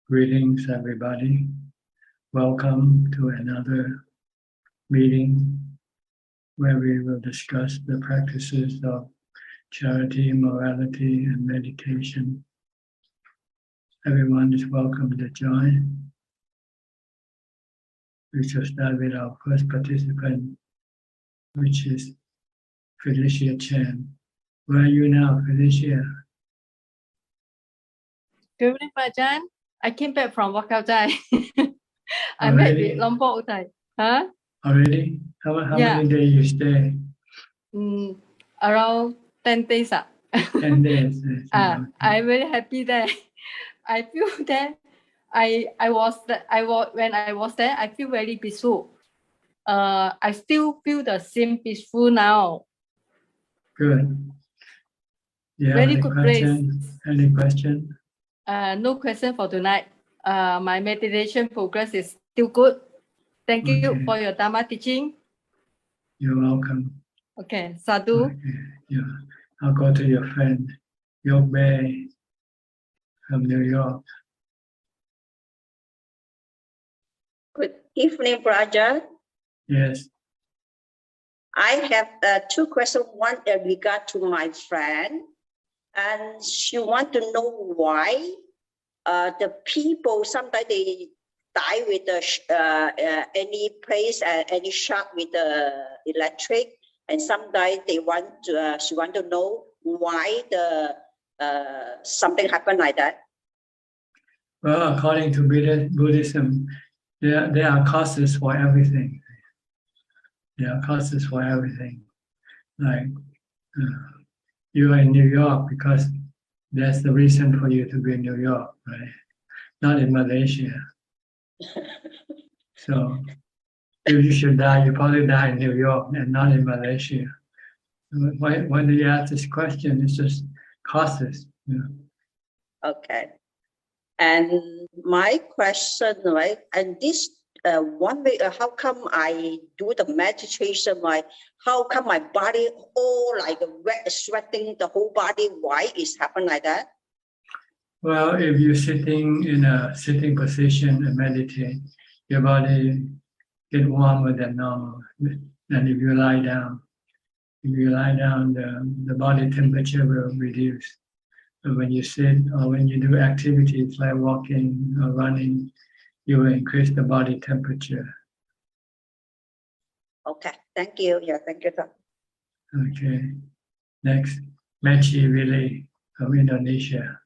Greetings, everybody. Welcome to another meeting where we will discuss the practices of charity, morality, and meditation. Everyone is welcome to join. We shall start with our first participant, which is Felicia Chen. Where are you now, Felicia? Good evening, Ajahn. I came back from workout Thai. I met Already? with Lombok Thai. Huh? Already? How Yeah. many days you stay? Around 10 days. 10 days. I'm very happy there. I feel that when I was there, I feel very peaceful. I still feel the same peaceful now. Good. Yeah, Very good place. Any question? No question for tonight. My meditation progress is still good. Thank you for your Dhamma teaching. You're welcome. Okay, sadhu. Okay. Yeah. I'll go to your friend, Yok Bay from New York. Good evening, Ajahn. Yes. I have two questions. One in regard to my friend, and she wants to know why the people sometimes they die with any place, any shock with the electric, and sometimes they want to. She want to know why the something happened like that. Well, according to Buddhism, there are causes for everything. There are causes for everything. Like you are in New York because that's the reason for you to be in New York, right? Not in Malaysia. So if you should die, you probably die in New York and not in Malaysia. Why do you ask this question? It's just causes. You know? Okay. And my question, right? And this one way, how come I do the meditation? Like, how come my body all like wet, sweating the whole body? Why is happen like that? Well, if you're sitting in a sitting position and meditate, your body get warmer than normal. And if you lie down, the body temperature will reduce. But when you sit or when you do activities like walking or running, you will increase the body temperature. Okay, thank you. Yeah, thank you. Okay. Next, Mechi Willy from Indonesia.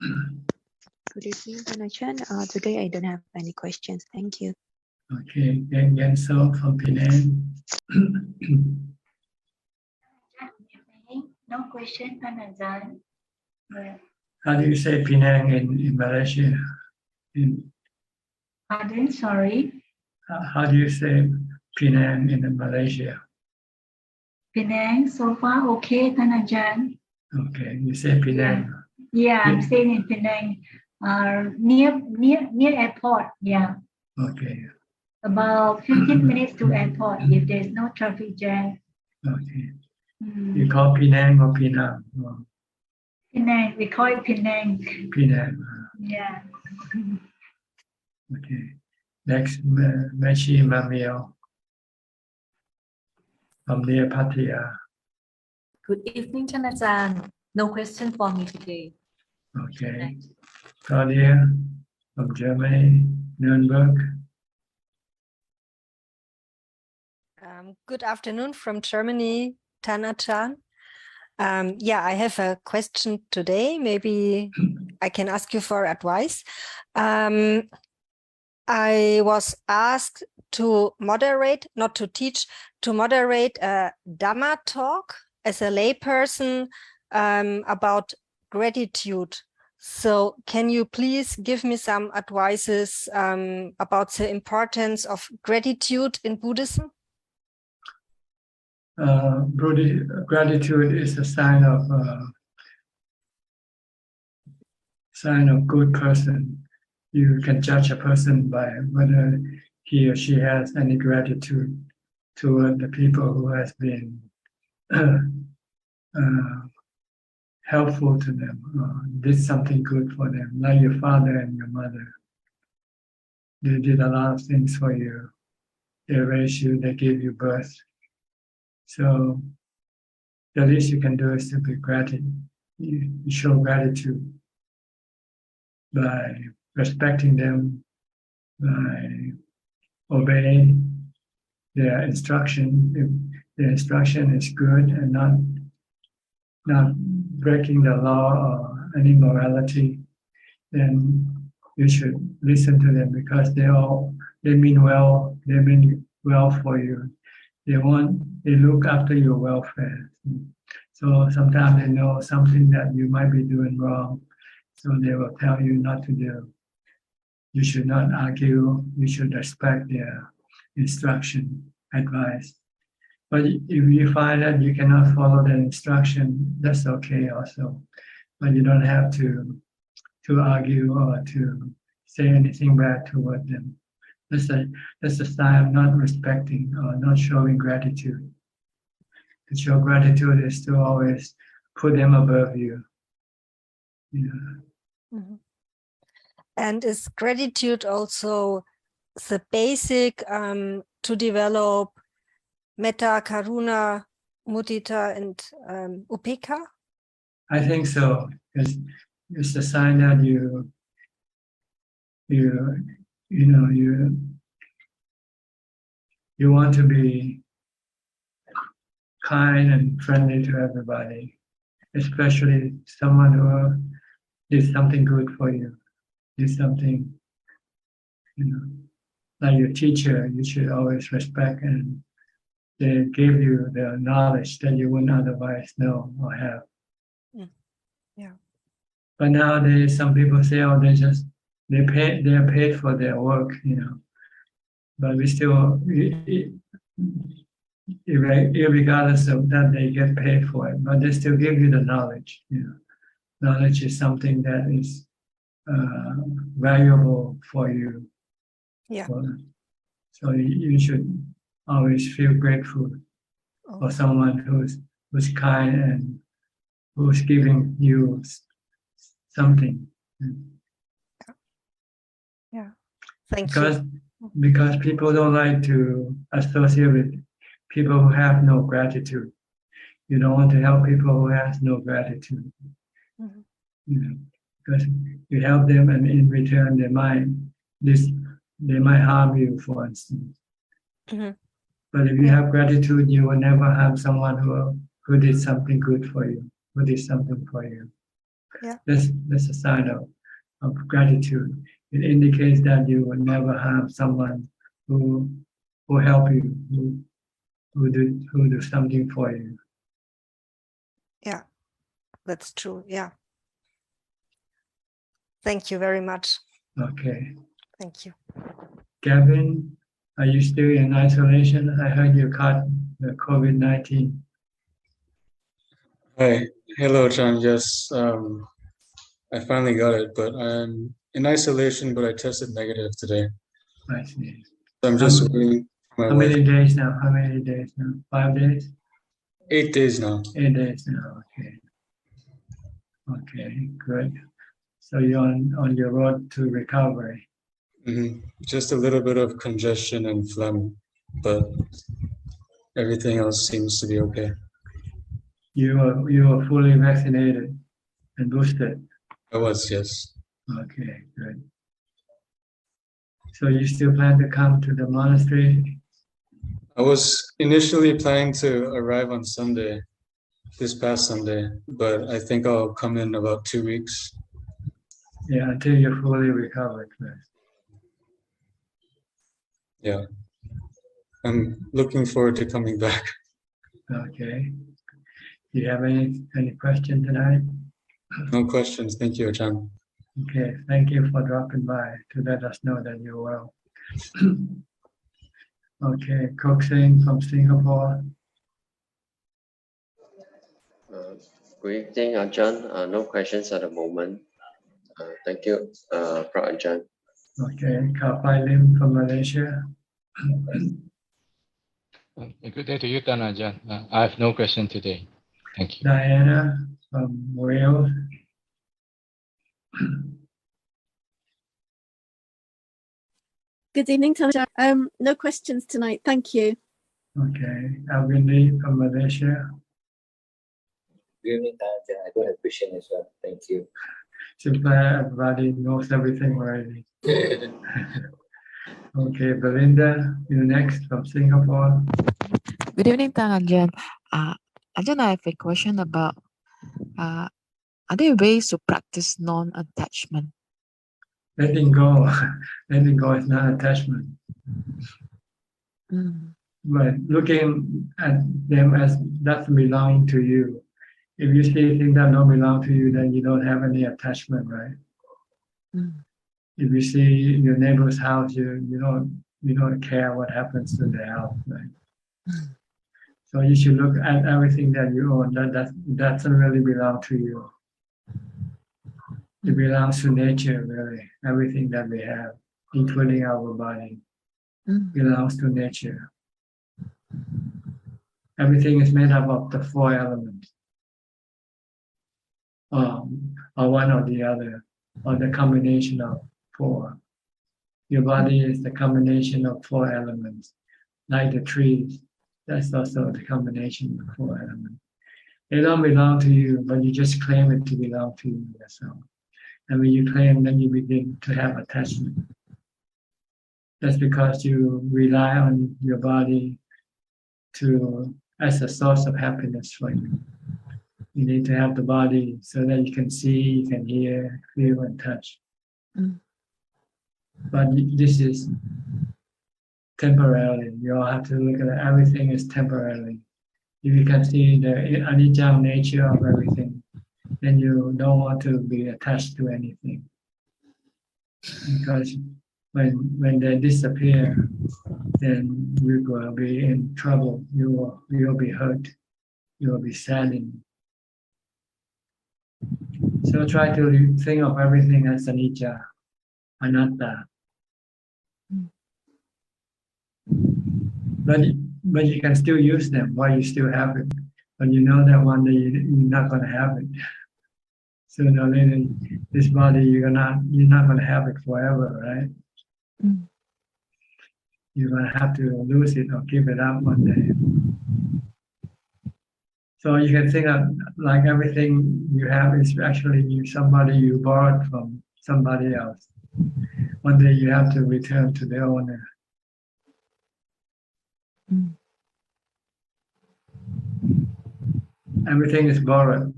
Good evening, Ajahn. Today I don't have any questions. Thank you. Okay, then Genso from Penang. No question, Ajahn. How do you say Penang in Malaysia? Pardon, sorry. How do you say Penang in Malaysia? Penang, so far okay, Ajahn. Okay, you say Penang. Yeah, I'm staying in Penang, near airport. Yeah. Okay. About 15 minutes to airport if there's no traffic jam. Okay. You call Penang or Penang? Oh. Penang, we call it Penang. Penang. Yeah. Okay. Next, Mechi Mamio from near Pattaya. Good evening, Ajahn. No question for me today. Okay. Claudia from Germany, Nuremberg. Good afternoon from Germany, Ajahn. Yeah, I have a question today. Maybe I can ask you for advice. I was asked to moderate, not to teach, to moderate a Dhamma talk as a layperson about gratitude. So can you please give me some advices about the importance of gratitude in Buddhism? Gratitude is a sign of good person. You can judge a person by whether he or she has any gratitude toward the people who has been helpful to them, did something good for them, like your father and your mother. They did a lot of things for you. They raised you, they gave you birth. So the least you can do is to be gratitude. You show gratitude by respecting them, by obeying their instruction. If the instruction is good and not breaking the law or any morality, then you should listen to them because they mean well. They mean well for you. They look after your welfare. So sometimes they know something that you might be doing wrong, so they will tell you not to do. You should not argue. You should respect their instruction, advice. But if you find that you cannot follow the instruction, that's okay also. But you don't have to argue or to say anything bad toward them. That's a sign of not respecting or not showing gratitude. To show gratitude is to always put them above you. Yeah. Mhm. And is gratitude also the basic to develop metta, karuna, mudita, and upekkha? I think so. It's a sign that you want to be kind and friendly to everybody, especially someone who did something good for you, did something, like your teacher, you should always respect, and they give you the knowledge that you wouldn't otherwise know or have. Yeah. But nowadays, some people say, "Oh, they are paid for their work," But we still, regardless of that, they get paid for it. But they still give you the knowledge. Knowledge is something that is valuable for you. Yeah. So you should always feel grateful for someone who's kind and who's giving you something. Yeah. Thank you. Because people don't like to associate with people who have no gratitude. You don't want to help people who have no gratitude. Because you help them, and in return they might harm you, for instance. But if you have gratitude, you will never harm someone who did something good for you, who did something for you. Yeah. That's a sign of gratitude. It indicates that you will never harm someone who help you, who do something for you. Yeah, that's true. Yeah. Thank you very much. Okay. Thank you. Gavin, are you still in isolation? I heard you caught the COVID-19. Hi. Hello, John. Yes, I finally got it, but I'm in isolation, but I tested negative today. I see. So I'm just waiting for my How many days now? 5 days? 8 days now. 8 days now. Okay. Okay, good. So you're on your road to recovery. Just a little bit of congestion and phlegm, but everything else seems to be okay. You were fully vaccinated and boosted. I was, yes. Okay, good. So you still plan to come to the monastery? I was initially planning to arrive on Sunday, this past Sunday, but I think I'll come in about 2 weeks. Yeah, until you're fully recovered first. Yeah. I'm looking forward to coming back. Okay. Do you have any questions tonight? No questions. Thank you, Ajahn. Okay, thank you for dropping by to let us know that you're well. Okay, Kok Sing from Singapore. Good evening, Ajahn. No questions at the moment. Thank you, Ajahn. Okay, Kapai Lim from Malaysia. Good day to you, Ajahn. I have no question today. Thank you. Diana from Wales. Good evening, Tanja. No questions tonight. Thank you. Okay, Alvini from Malaysia. Good evening, Tanja. I don't have question as well. Thank you. Simply everybody knows everything already. Okay, Belinda, you next from Singapore. Good evening, Ajahn. Ajahn, I have a question about are there ways to practice non-attachment? Letting go. Letting go is not attachment. But looking at them as doesn't belong to you. If you see things that don't belong to you, then you don't have any attachment, right? If you see your neighbor's house, you don't care what happens to the house, right? So you should look at everything that you own that doesn't really belong to you. It belongs to nature, really. Everything that we have, including our body, belongs to nature. Everything is made up of the 4 elements, or one or the other, or the combination of 4. Your body is the combination of 4 elements, like the trees. That's also the combination of 4 elements. They don't belong to you, but you just claim it to belong to you. That's all. And when you claim, then you begin to have attachment. That's because you rely on your body as a source of happiness for you. You need to have the body so that you can see, you can hear, feel, and touch. But this is temporarily. You all have to look at it. Everything is temporarily. If you can see the anicca nature of everything, then you don't want to be attached to anything. Because when they disappear, then you will be in trouble. You will be hurt. You will be saddened. So try to think of everything as anicca, anatta. But you can still use them while you still have it. But you know that one day you're not going to have it. Sooner or later, this body you're not going to have it forever, right? You're going to have to lose it or give it up one day. So you can think of like everything you have is actually somebody you borrowed from somebody else. One day you have to return to the owner. Everything is borrowed.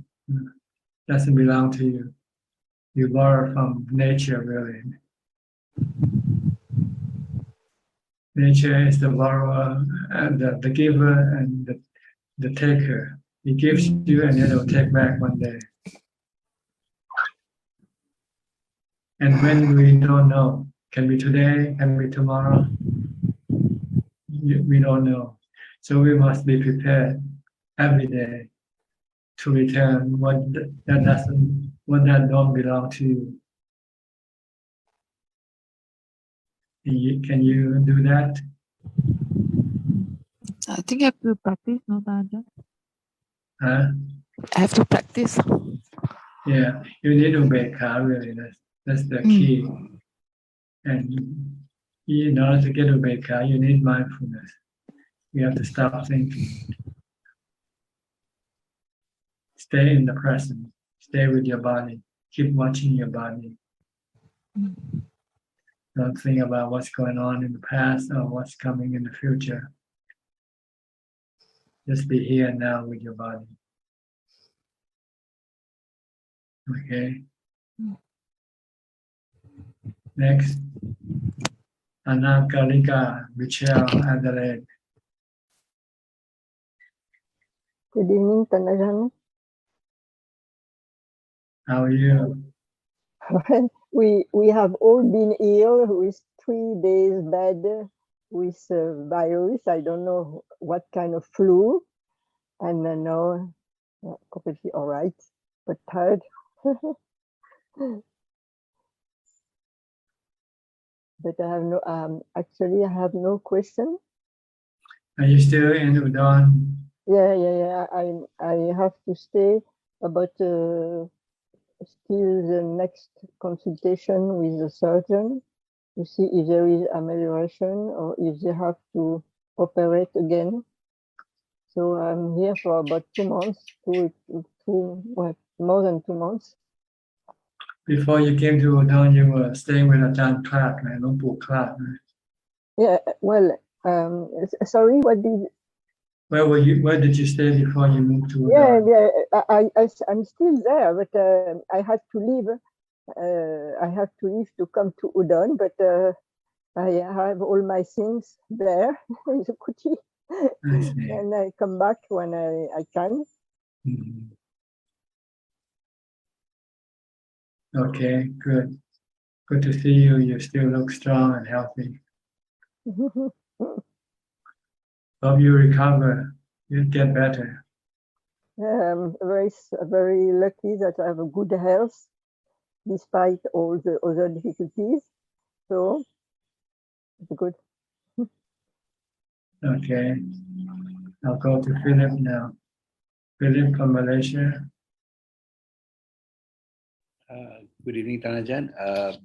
Doesn't belong to you. You borrow from nature, really. Nature is the borrower, and the giver, and the taker. He gives you, and then he'll take back one day. And when we don't know, can be today, can be tomorrow. We don't know. So we must be prepared every day to return what that don't belong to you. Can you do that? I think I have to practice, no, Ajahn? Huh? I have to practice. Yeah, you need upekkha, really. That's the key. And in order to get upekkha, you need mindfulness. You have to stop thinking. Stay in the present. Stay with your body. Keep watching your body. Don't think about what's going on in the past or what's coming in the future. Just be here now with your body. Okay. Next, Anakalika Michelle Adelaide. Good evening, Tanajan. How are you? We have all been ill with 3 days bad with virus. I don't know what kind of flu, and now completely all right, but tired. But I have no actually I have no question. Are you still in Udon? Yeah. I have to stay about still the next consultation with the surgeon to see if there is amelioration or if they have to operate again. So I'm here for about 2 months, more than 2 months. Before you came to Udon, you were staying with Ajahn Clark, right? Lungpo Clark, right? Yeah, well, sorry, what did? Where did you stay before you moved to Yeah, Udon? I'm still there, but I had to leave. I have to leave to come to Udon, but I have all my things there in the kuti, and I come back when I can. Mm-hmm. Okay, good. Good to see you. You still look strong and healthy. Hope you recover. You get better. I'm very lucky that I have a good health despite all the other difficulties. So it's good. Okay. I'll go to Philip now. Philip from Malaysia. Good evening, Tanajan.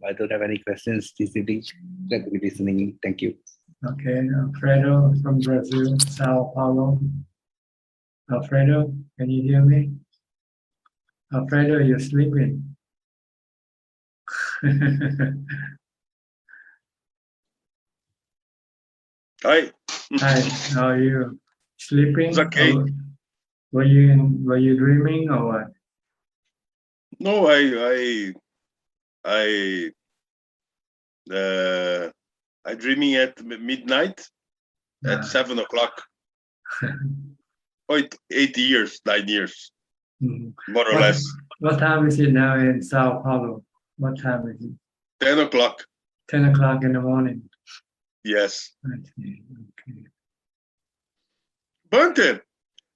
I don't have any questions this evening. Glad to be listening. Thank you. Okay, Alfredo from Brazil, Sao Paulo. Alfredo, can you hear me? Alfredo, you're sleeping. Hi. Hi, how are you? Sleeping? It's okay. Or were you dreaming or what? No, I dreaming at midnight at 7 o'clock. 8 years, 9 years, more or less. What time is it now in Sao Paulo? What time is it? 10 o'clock. 10 o'clock in the morning. Yes. Okay. Bante,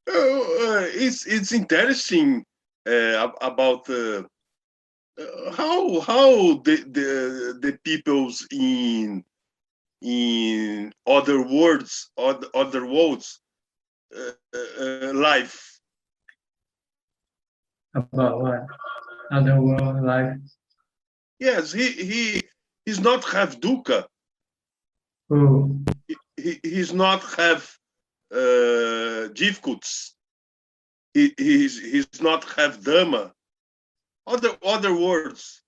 it's interesting about how the peoples in other worlds life. About what? Underworld life? Yes, he's not have dukkha. Who? He's not have jivkuts. He's not have dhamma. Other words.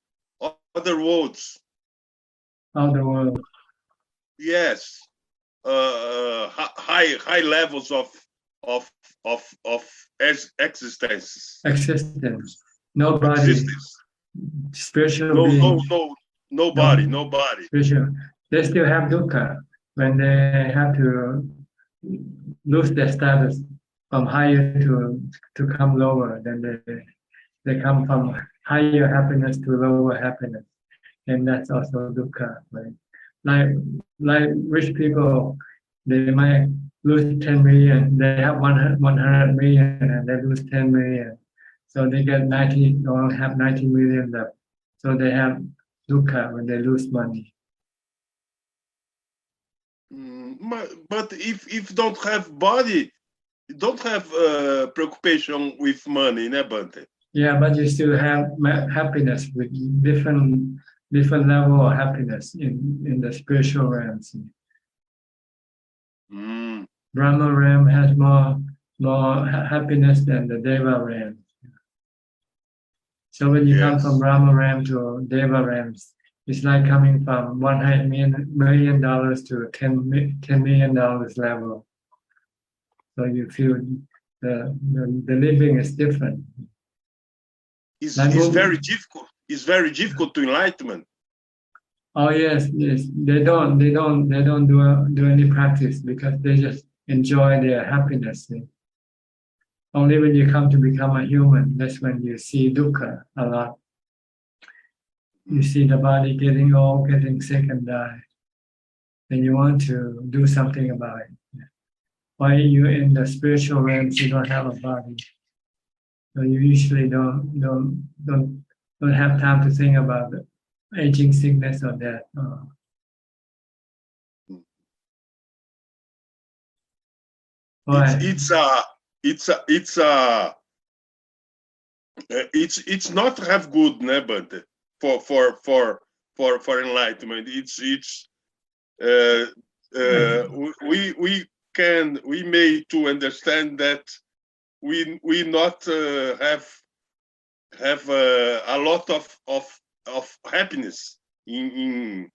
Yes. High levels of existence. Existence. Nobody. Existence. Spiritual being. Nobody. Spiritual. They still have dukkha when they have to lose their status from higher to come lower. Then they come from higher happiness to lower happiness, and that's also dukkha. Right? Like rich people, they might lose 10 million. They have 100 million, and they lose 10 million. So they get 90 or have 90 million left. So they have dukkha when they lose money. But if don't have body, don't have preoccupation with money, ne, Bante? Yeah, but you still have happiness with different level of happiness in the spiritual realms. Brahma realm has more happiness than the Deva realm. So when you come from Brahma realm to Deva realms, it's like coming from $100 million to $10 million level. So you feel the living is different. It's very difficult. It's very difficult to enlightenment. Oh yes. They don't do any practice because they just enjoy their happiness. Only when you come to become a human, that's when you see dukkha a lot. You see the body getting old, getting sick, and die. Then you want to do something about it. Why you in the spiritual realms you don't have a body? So you usually don't have time to think about the aging, sickness, or death. it's not have good, né, but for enlightenment, we may to understand that we not have a lot of happiness in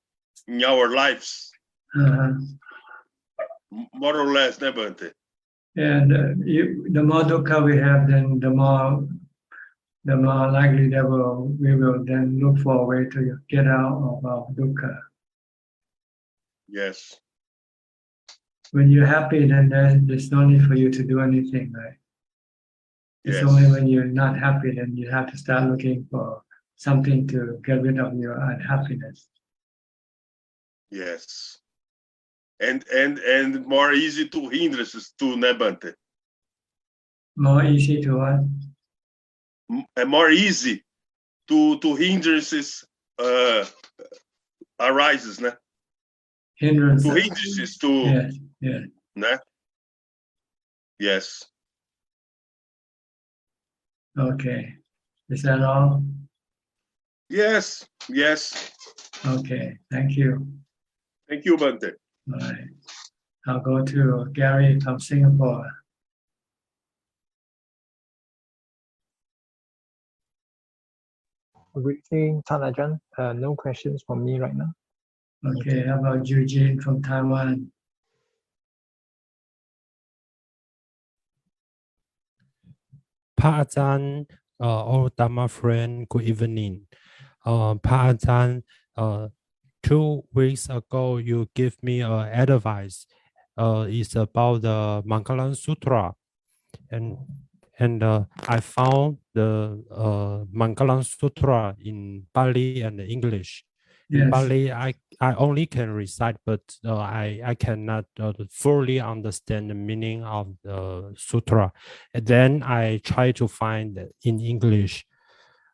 our lives, more or less, né, Bante? And the more dukkha we have, then the more likely that we will then look for a way to get out of our dukkha. Yes. When you're happy, then there's no need for you to do anything, right? It's Yes. only when you're not happy, then you have to start looking for something to get rid of your unhappiness. Yes. And more easy to hindrances to, né, Bante? More easy to what? More easy to hindrances arises, né? Hindrances. To hindrances to, yes, yes. Né? Yes. Okay. Is that all? Yes, yes. Okay, thank you. Thank you, Bante. All right. I'll go to Gary from Singapore. Good evening, Ajahn. No questions from me right now. Okay, how about Eugene from Taiwan? Ajahn, all Dhamma friend, good evening. Ajahn, 2 weeks ago, you give me advice. It's about the Mangalam Sutra, and I found the Mangalam Sutra in Pali and English. In Yes. Pali, I only can recite, but I cannot fully understand the meaning of the sutra. And then I try to find it in English.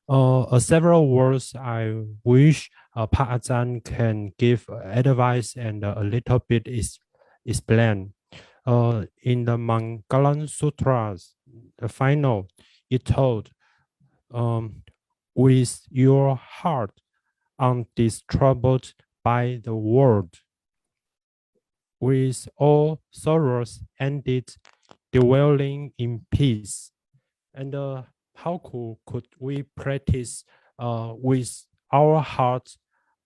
Several words I wish Ajahn can give advice and a little bit explain. In the Mangalam Sutras, the final, it told, with your heart undisturbed by the world, with all sorrows ended, dwelling in peace. And how could we practice with our hearts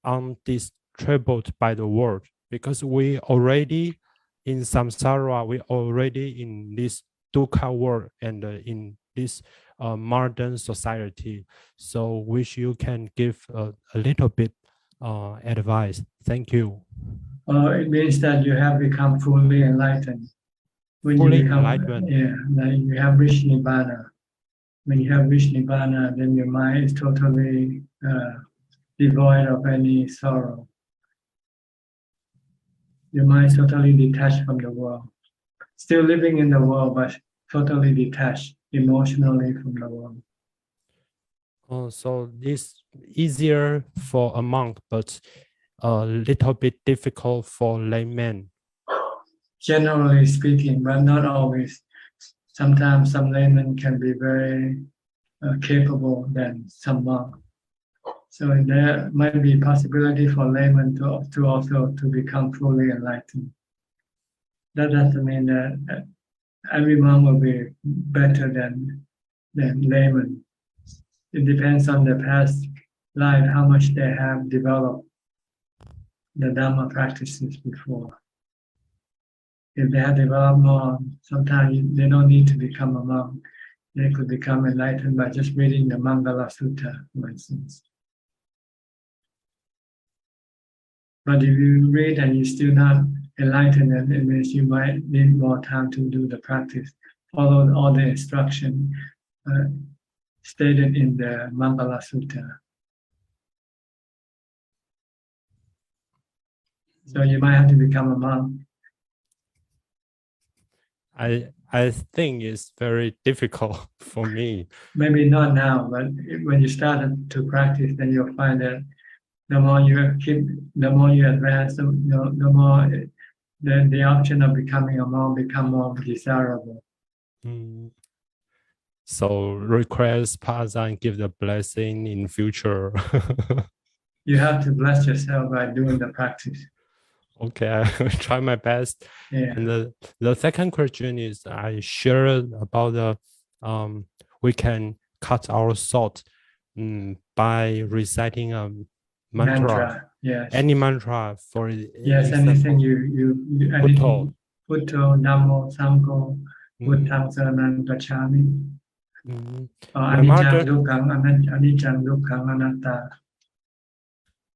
undisturbed by the world? Because we already in samsara, we already in this dukkha world and in this modern society. So wish you can give a little bit advice. Thank you. It means that you have become fully enlightened. When fully you become, enlightened. Yeah, like you have reached Nibbana. When you have reached Nibbana, then your mind is totally devoid of any sorrow. Your mind is totally detached from the world. Still living in the world, but totally detached emotionally from the world. So this easier for a monk, but a little bit difficult for layman. Generally speaking, but not always. Sometimes some laymen can be very capable than some monk. So there might be possibility for laymen to also to become fully enlightened. That doesn't mean that every monk will be better than laymen. It depends on their past life, how much they have developed the Dhamma practices before. If they have developed more, sometimes they don't need to become a monk. They could become enlightened by just reading the Mangala Sutta, for instance. But if you read and you're still not enlightened, then it means you might need more time to do the practice. Follow all the instruction stated in the Mangala Sutta. So you might have to become a monk. I think it's very difficult for me. Maybe not now, but when you start to practice, then you'll find that the more you advance, the more the option of becoming a monk become more desirable. So request Pazan give the blessing in future. You have to bless yourself by doing the practice. Okay, I will try my best. Yeah. And the second question is I shared about the we can cut our thought by reciting a mantra. Yes. Any mantra for yes, example, anything you anything. Putto, Dhammo, Sangho, Buddhang Saranang Gacchami. Anicca Dukkhaṃ Anicca Dukkhaṃ Anatta.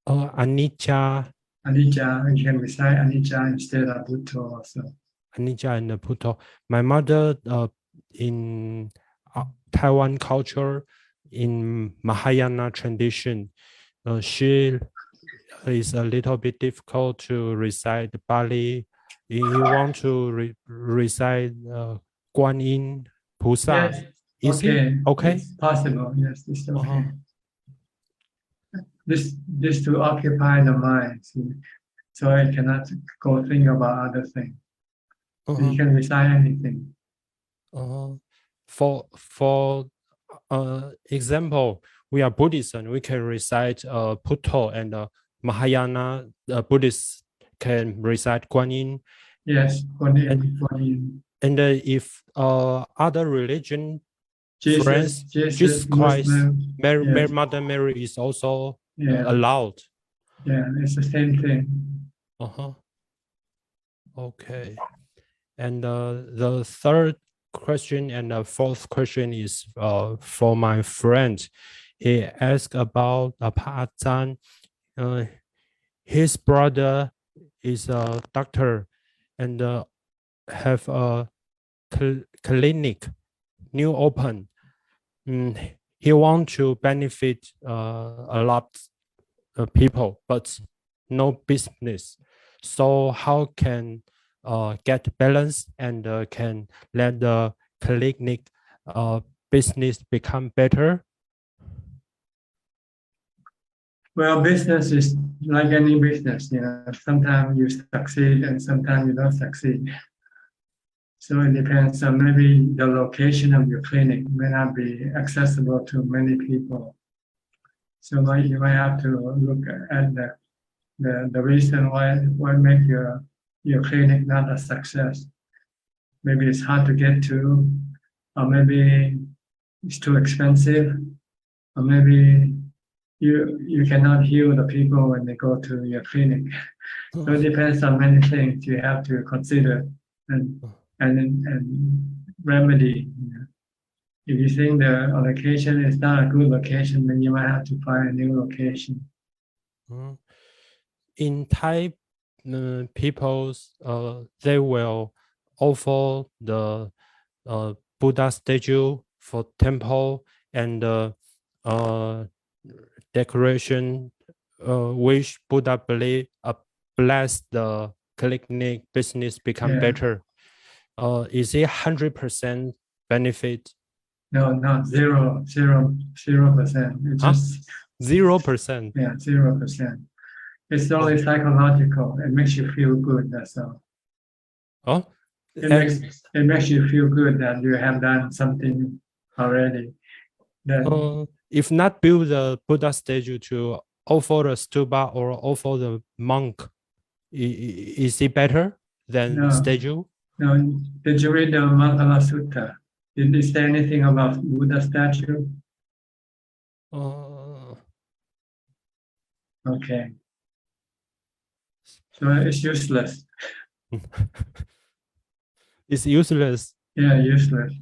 Anicca. Anicca, you can recite Anicca instead of Bhutto also. Anicca and Bhutto. My mother in Taiwan culture, in Mahayana tradition, she is a little bit difficult to recite Pali. You want to recite Guan Yin Pusa? Yes. Is it okay? It's possible. Yes, it's okay. This to occupy the mind, so I cannot go think about other things. You can recite anything. For example, we are Buddhists and we can recite Bhutto, and Mahayana Buddhists can recite Guan Yin. Yes, Guan Yin. And if other religion friends, Jesus Christ, Mother Mary is also allowed. Yeah, it's the same thing. Okay. And the third question and the fourth question is for my friend. He asked about Ajahn. His brother is a doctor and have a clinic new open. He want to benefit a lot of people, but no business. So how can get balance and can let the clinic business become better? Well, business is like any business, sometimes you succeed and sometimes you don't succeed. So it depends on maybe the location of your clinic may not be accessible to many people. So you might have to look at the reason why make your clinic not a success. Maybe it's hard to get to, or maybe it's too expensive, or maybe you cannot heal the people when they go to your clinic. So it depends on many things you have to consider and remedy. If you think the location is not a good location, then you might have to find a new location. In Thai peoples, they will offer the Buddha statue for temple and decoration, which Buddha believe bless the clinic business become better. Is it 100% benefit? No, not 0%. It's just 0%. Yeah, 0%. It's only psychological. It makes you feel good. That's all. It makes you feel good that you have done something already. If not build the Buddha statue to offer the stupa or offer the monk, is it better than statue? No. Did you read the Mangala Sutta? Did it say anything about Buddha statue? Okay. So it's useless. It's useless. Yeah, useless.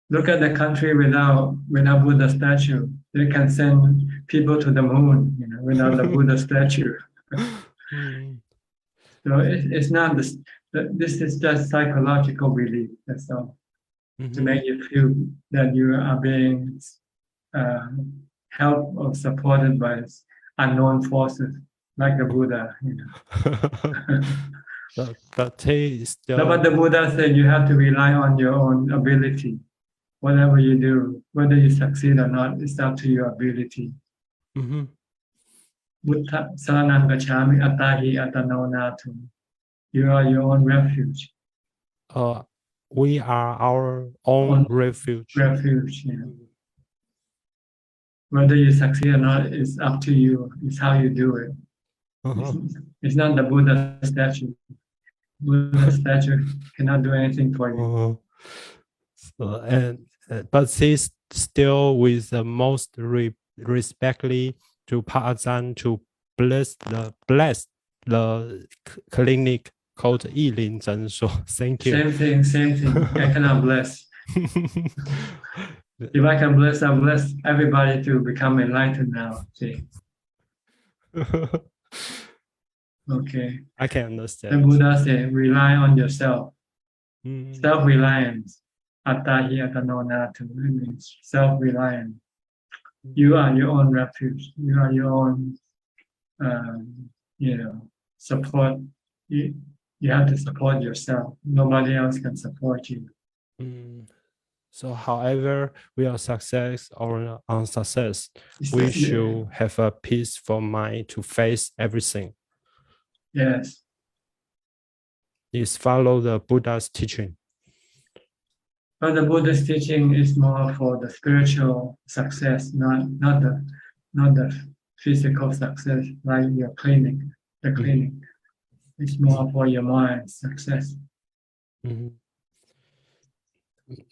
Look at the country without Buddha statue. They can send people to the moon, without the Buddha statue. So it's not this. This is just psychological belief. That's all. To make you feel that you are being helped or supported by unknown forces, like the Buddha. But the Buddha said you have to rely on your own ability. Whatever you do, whether you succeed or not, it's up to your ability. Buddha saranang gacchami attahi atano natu. You are your own refuge. we are our own refuge. Refuge. Yeah. Whether you succeed or not is up to you. It's how you do it. It's not the Buddha statue. Buddha statue cannot do anything for you. But she's still with the most respectfully to Pa Ajahn to bless the clinic called Yilin Zhensuo. Thank you. Same thing. I cannot bless. If I can bless, I bless everybody to become enlightened now. See. Okay. I can understand. The Buddha said, rely on yourself. Self-reliance. Atta hi atano natu. It means self-reliance. You are your own refuge. You are your own, support. You have to support yourself. Nobody else can support you. So, however we are success or unsuccess, we should have a peaceful mind to face everything. Yes. Is follow the Buddha's teaching. But the Buddha's teaching is more for the spiritual success, not the physical success, like your clinic. The clinic. It's more for your mind success.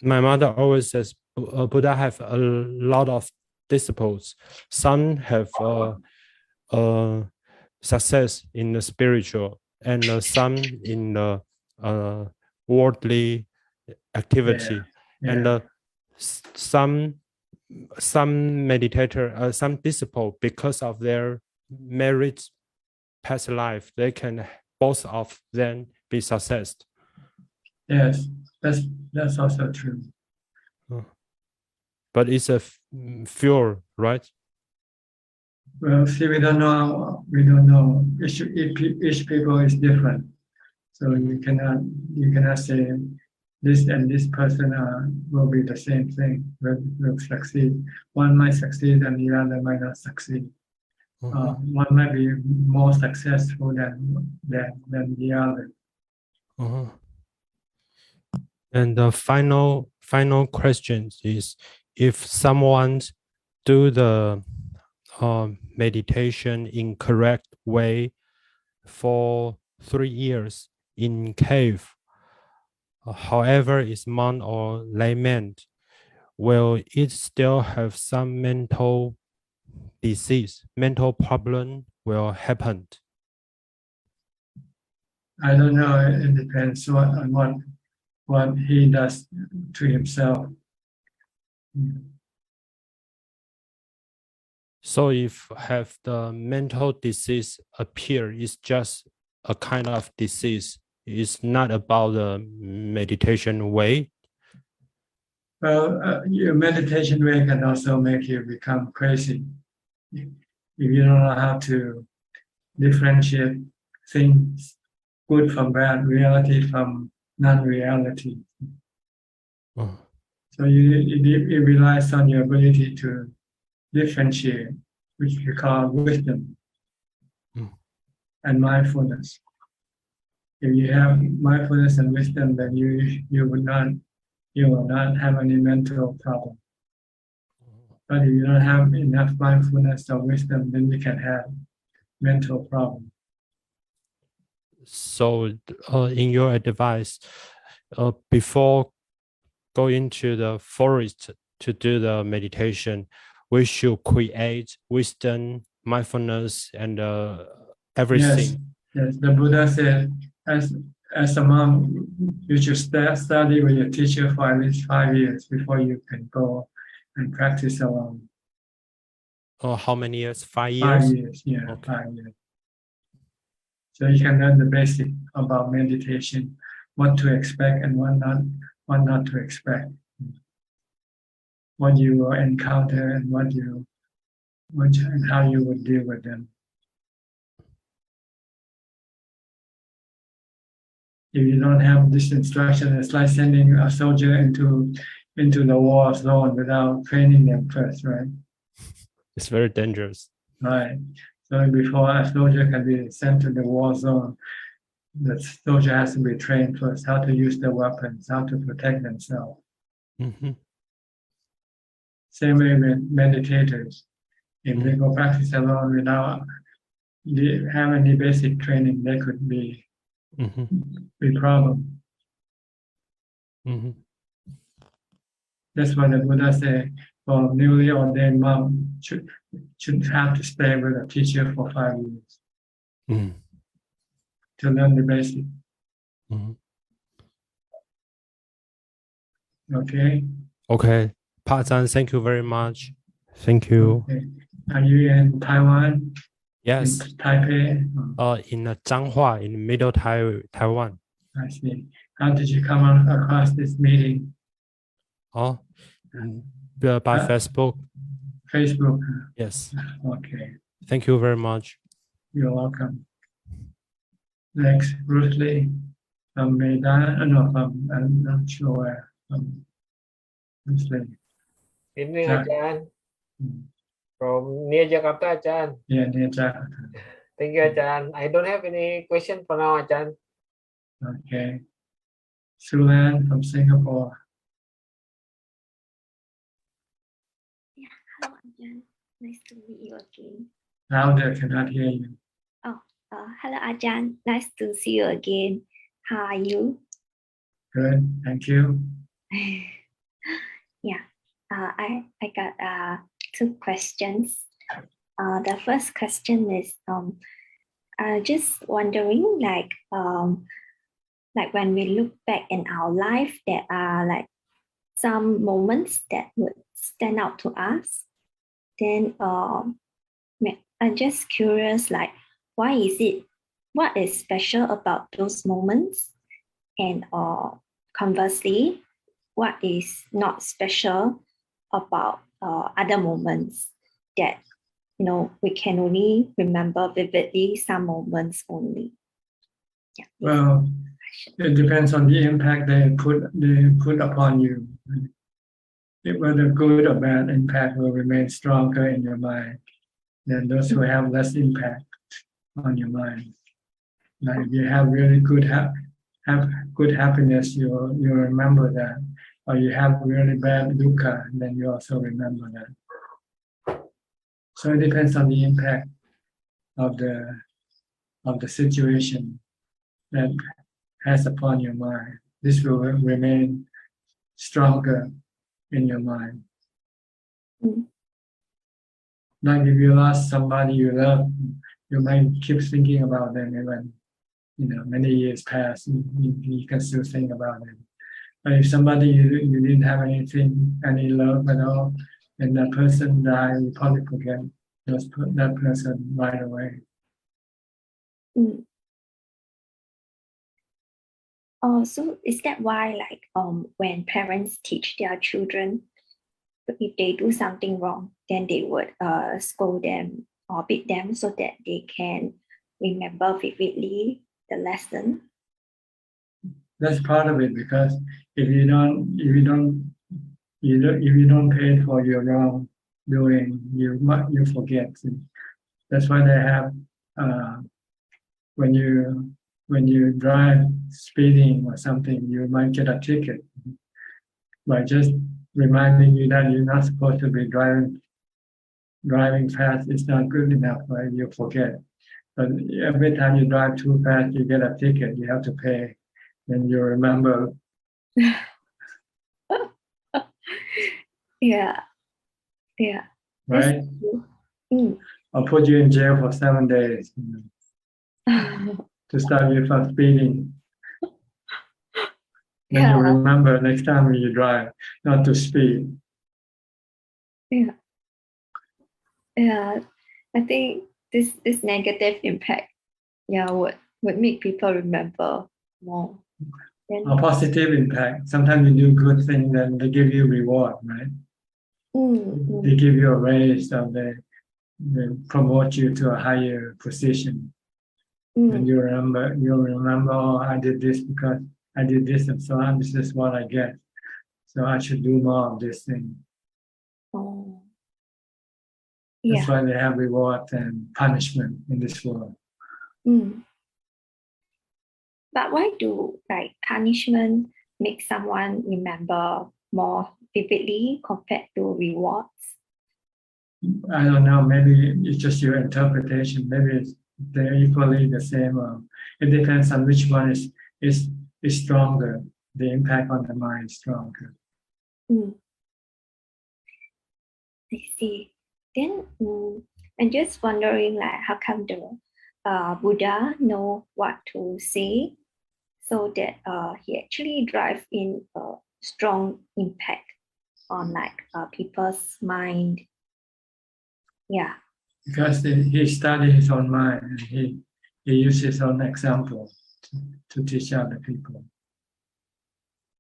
My mother always says Buddha have a lot of disciples. Some have success in the spiritual, and some in the worldly activity, and some meditator, some disciple, because of their merit past life, they can both of them be success. Yes, that's also true. But it's a fear, right? Well, see, we don't know. Each people is different, so you cannot say this and this person will be the same thing. Will succeed. One might succeed and the other might not succeed. One might be more successful than the other. And the final question is: if someone do the meditation in correct way for 3 years in cave, however is monk or layman, will it still have some mental disease, mental problem will happen? I don't know. It depends on what he does to himself. So if have the mental disease appear, it's just a kind of disease. It's not about the meditation way. Well, your meditation way can also make you become crazy. If you don't know how to differentiate things, good from bad, reality from non-reality. So it relies on your ability to differentiate, which we call wisdom and mindfulness. If you have mindfulness and wisdom, then you will not have any mental problem. But if you don't have enough mindfulness or wisdom, then you can have mental problem. So, in your advice, before going to the forest to do the meditation, we should create wisdom, mindfulness, and everything. Yes. The Buddha said, as a monk, you should study with your teacher for at least 5 years before you can go and practice alone. How many years? 5 years? 5 years, yeah, okay. 5 years. So you can learn the basic about meditation, what to expect and what not to expect, what you will encounter and and how you would deal with them. If you don't have this instruction, it's like sending a soldier into the war zone without training them first, right? It's very dangerous. Right. So before a soldier can be sent to the war zone, the soldier has to be trained first how to use the weapons, how to protect themselves. Same way with meditators. If they go practice alone without have any basic training, they could be problem. That's why the Buddha said, for newly ordained monk should have to stay with a teacher for 5 years to learn the basic. Okay. Okay, Pa Ajahn, thank you very much. Thank you. Okay. Are you in Taiwan? Yes. In Taipei? In Changhua, in Middle Taiwan. I see. How did you come across this meeting? By Facebook. Facebook. Yes. Okay. Thank you very much. You're welcome. Next, Bruce Lee from Medan. No, I'm not sure where. Bruce Lee. Evening, Ajahn. From near Jakarta, Ajahn. Yeah, near Jakarta. Thank you, Ajahn. I don't have any question for now, Ajahn. Okay. Sulan from Singapore. Hello, Ajahn. Nice to meet you again. Louder, cannot hear you. Hello, Ajahn. Nice to see you again. How are you? Good, thank you. Yeah, I got 2 questions. The first question is just wondering, like when we look back in our life, there are like some moments that would stand out to us. Then I'm just curious, like what is special about those moments, and conversely, what is not special about other moments that we can only remember vividly some moments only. Yeah. Well, it depends on the impact they put upon you. Whether good or bad impact will remain stronger in your mind than those who have less impact on your mind. Like if you have really good have good happiness, you'll remember that. Or you have really bad dukkha, then you also remember that. So it depends on the impact of the situation that has upon your mind. This will remain stronger in your mind. Like if you lost somebody you love, you might keep thinking about them even many years pass. You can still think about them. But if somebody you didn't have any love at all, and that person died, you probably forget that person right away. Oh, so is that why, like, when parents teach their children, if they do something wrong, then they would scold them or beat them so that they can remember vividly the lesson? That's part of it, because if you don't pay for your wrongdoing, you forget. That's why they have when you drive speeding or something, you might get a ticket by just reminding you that you're not supposed to be driving fast. It's not good enough, right? You forget. But every time you drive too fast, you get a ticket. You have to pay, and you remember. Yeah. Right? I'll put you in jail for 7 days to stop you from speeding. Then you remember next time when you drive not to speed. Yeah. I think this negative impact, would make people remember more. A positive impact. Sometimes you do good things, then they give you reward, right? They give you a raise, or they promote you to a higher position. And you'll remember, oh, I did this because I did this and so on. This is what I get. So I should do more of this thing. That's why they have reward and punishment in this world. But why do like punishment make someone remember more vividly compared to rewards? I don't know. Maybe it's just your interpretation. Maybe they're equally the same. It depends on which one is stronger. The impact on the mind is stronger. I see. Then I'm just wondering, like, how come the Buddha know what to say, so that he actually drive in a strong impact on like people's mind. Yeah. Because he studied his own mind and he used his own example to teach other people.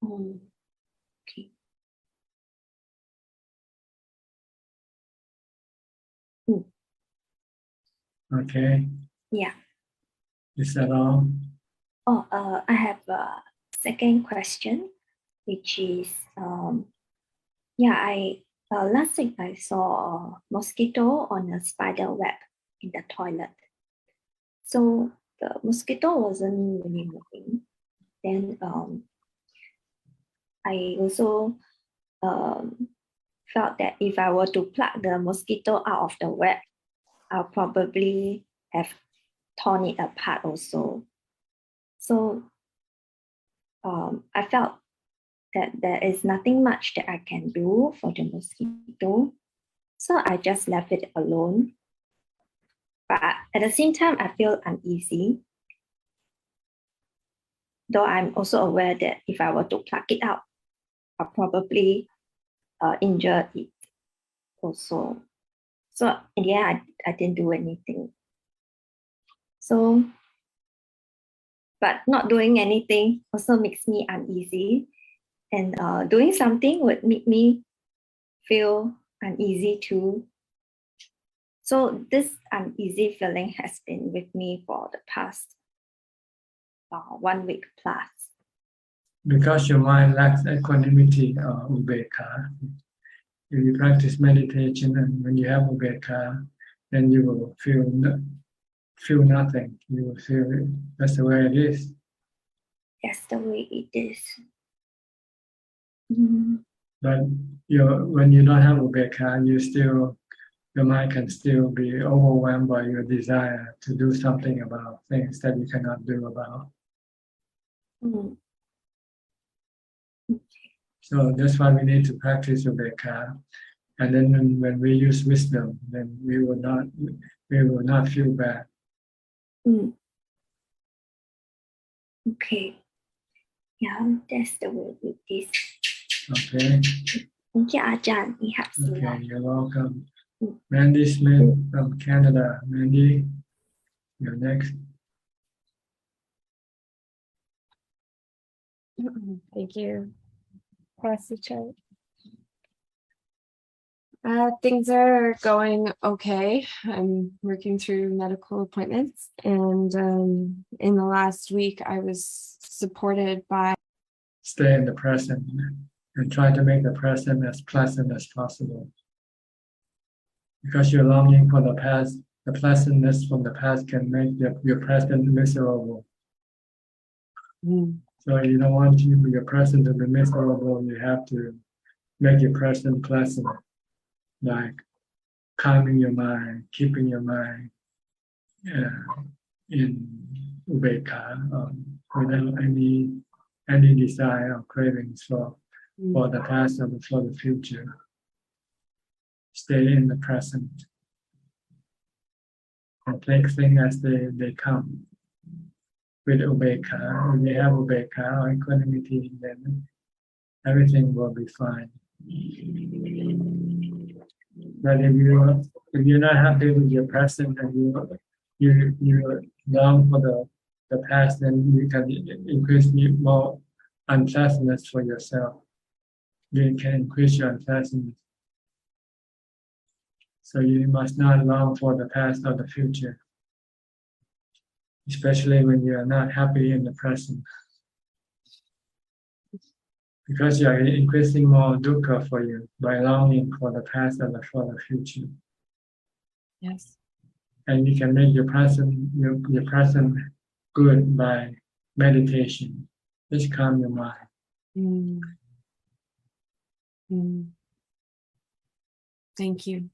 Okay. Okay. Yeah. Is that all? Oh, I have a second question, which is last week I saw a mosquito on a spider web in the toilet. So the mosquito wasn't really moving. Then I also felt that if I were to pluck the mosquito out of the web, I'll probably have torn it apart also. So I felt that there is nothing much that I can do for the mosquito. So I just left it alone. But at the same time, I feel uneasy. Though I'm also aware that if I were to pluck it out, I'll probably injure it also. So in the end, I didn't do anything. So, but not doing anything also makes me uneasy. And doing something would make me feel uneasy too. So this uneasy feeling has been with me for the past 1 week plus. Because your mind lacks equanimity or ubeka. If you practice meditation and when you have ubeka, then you will feel nothing. You will feel it. That's the way it is. That's the way it is. But when you don't have ubeka, your mind can still be overwhelmed by your desire to do something about things that you cannot do about. So that's why we need to practice ubeka, and then when we use wisdom, then we will not feel bad. Okay. Yeah, that's the way it is. Okay. Thank you, Ajahn. Okay, you're welcome. Mandy Smith from Canada. Mandy, you're next. Thank you, Suchart. Things are going okay. I'm working through medical appointments, and in the last week, I was supported by. Stay in the present and try to make the present as pleasant as possible. Because you're longing for the past, the pleasantness from the past can make your present miserable. So you don't want your present to be miserable, you have to make your present pleasant, like calming your mind, keeping your mind in ubeka, without any desire or cravings for the past or for the future. Stay in the present and take things as they come. With ubeka, when you have ubeka or equanimity, then everything will be fine. But if you're not happy with your present and you long for the past, then you can increase more unpleasantness for yourself. You can increase your unpleasantness. So you must not long for the past or the future, especially when you are not happy in the present. Because you are increasing more dukkha for you by longing for the past or for the future. Yes. And you can make your present good by meditation. Just calm your mind. Thank you.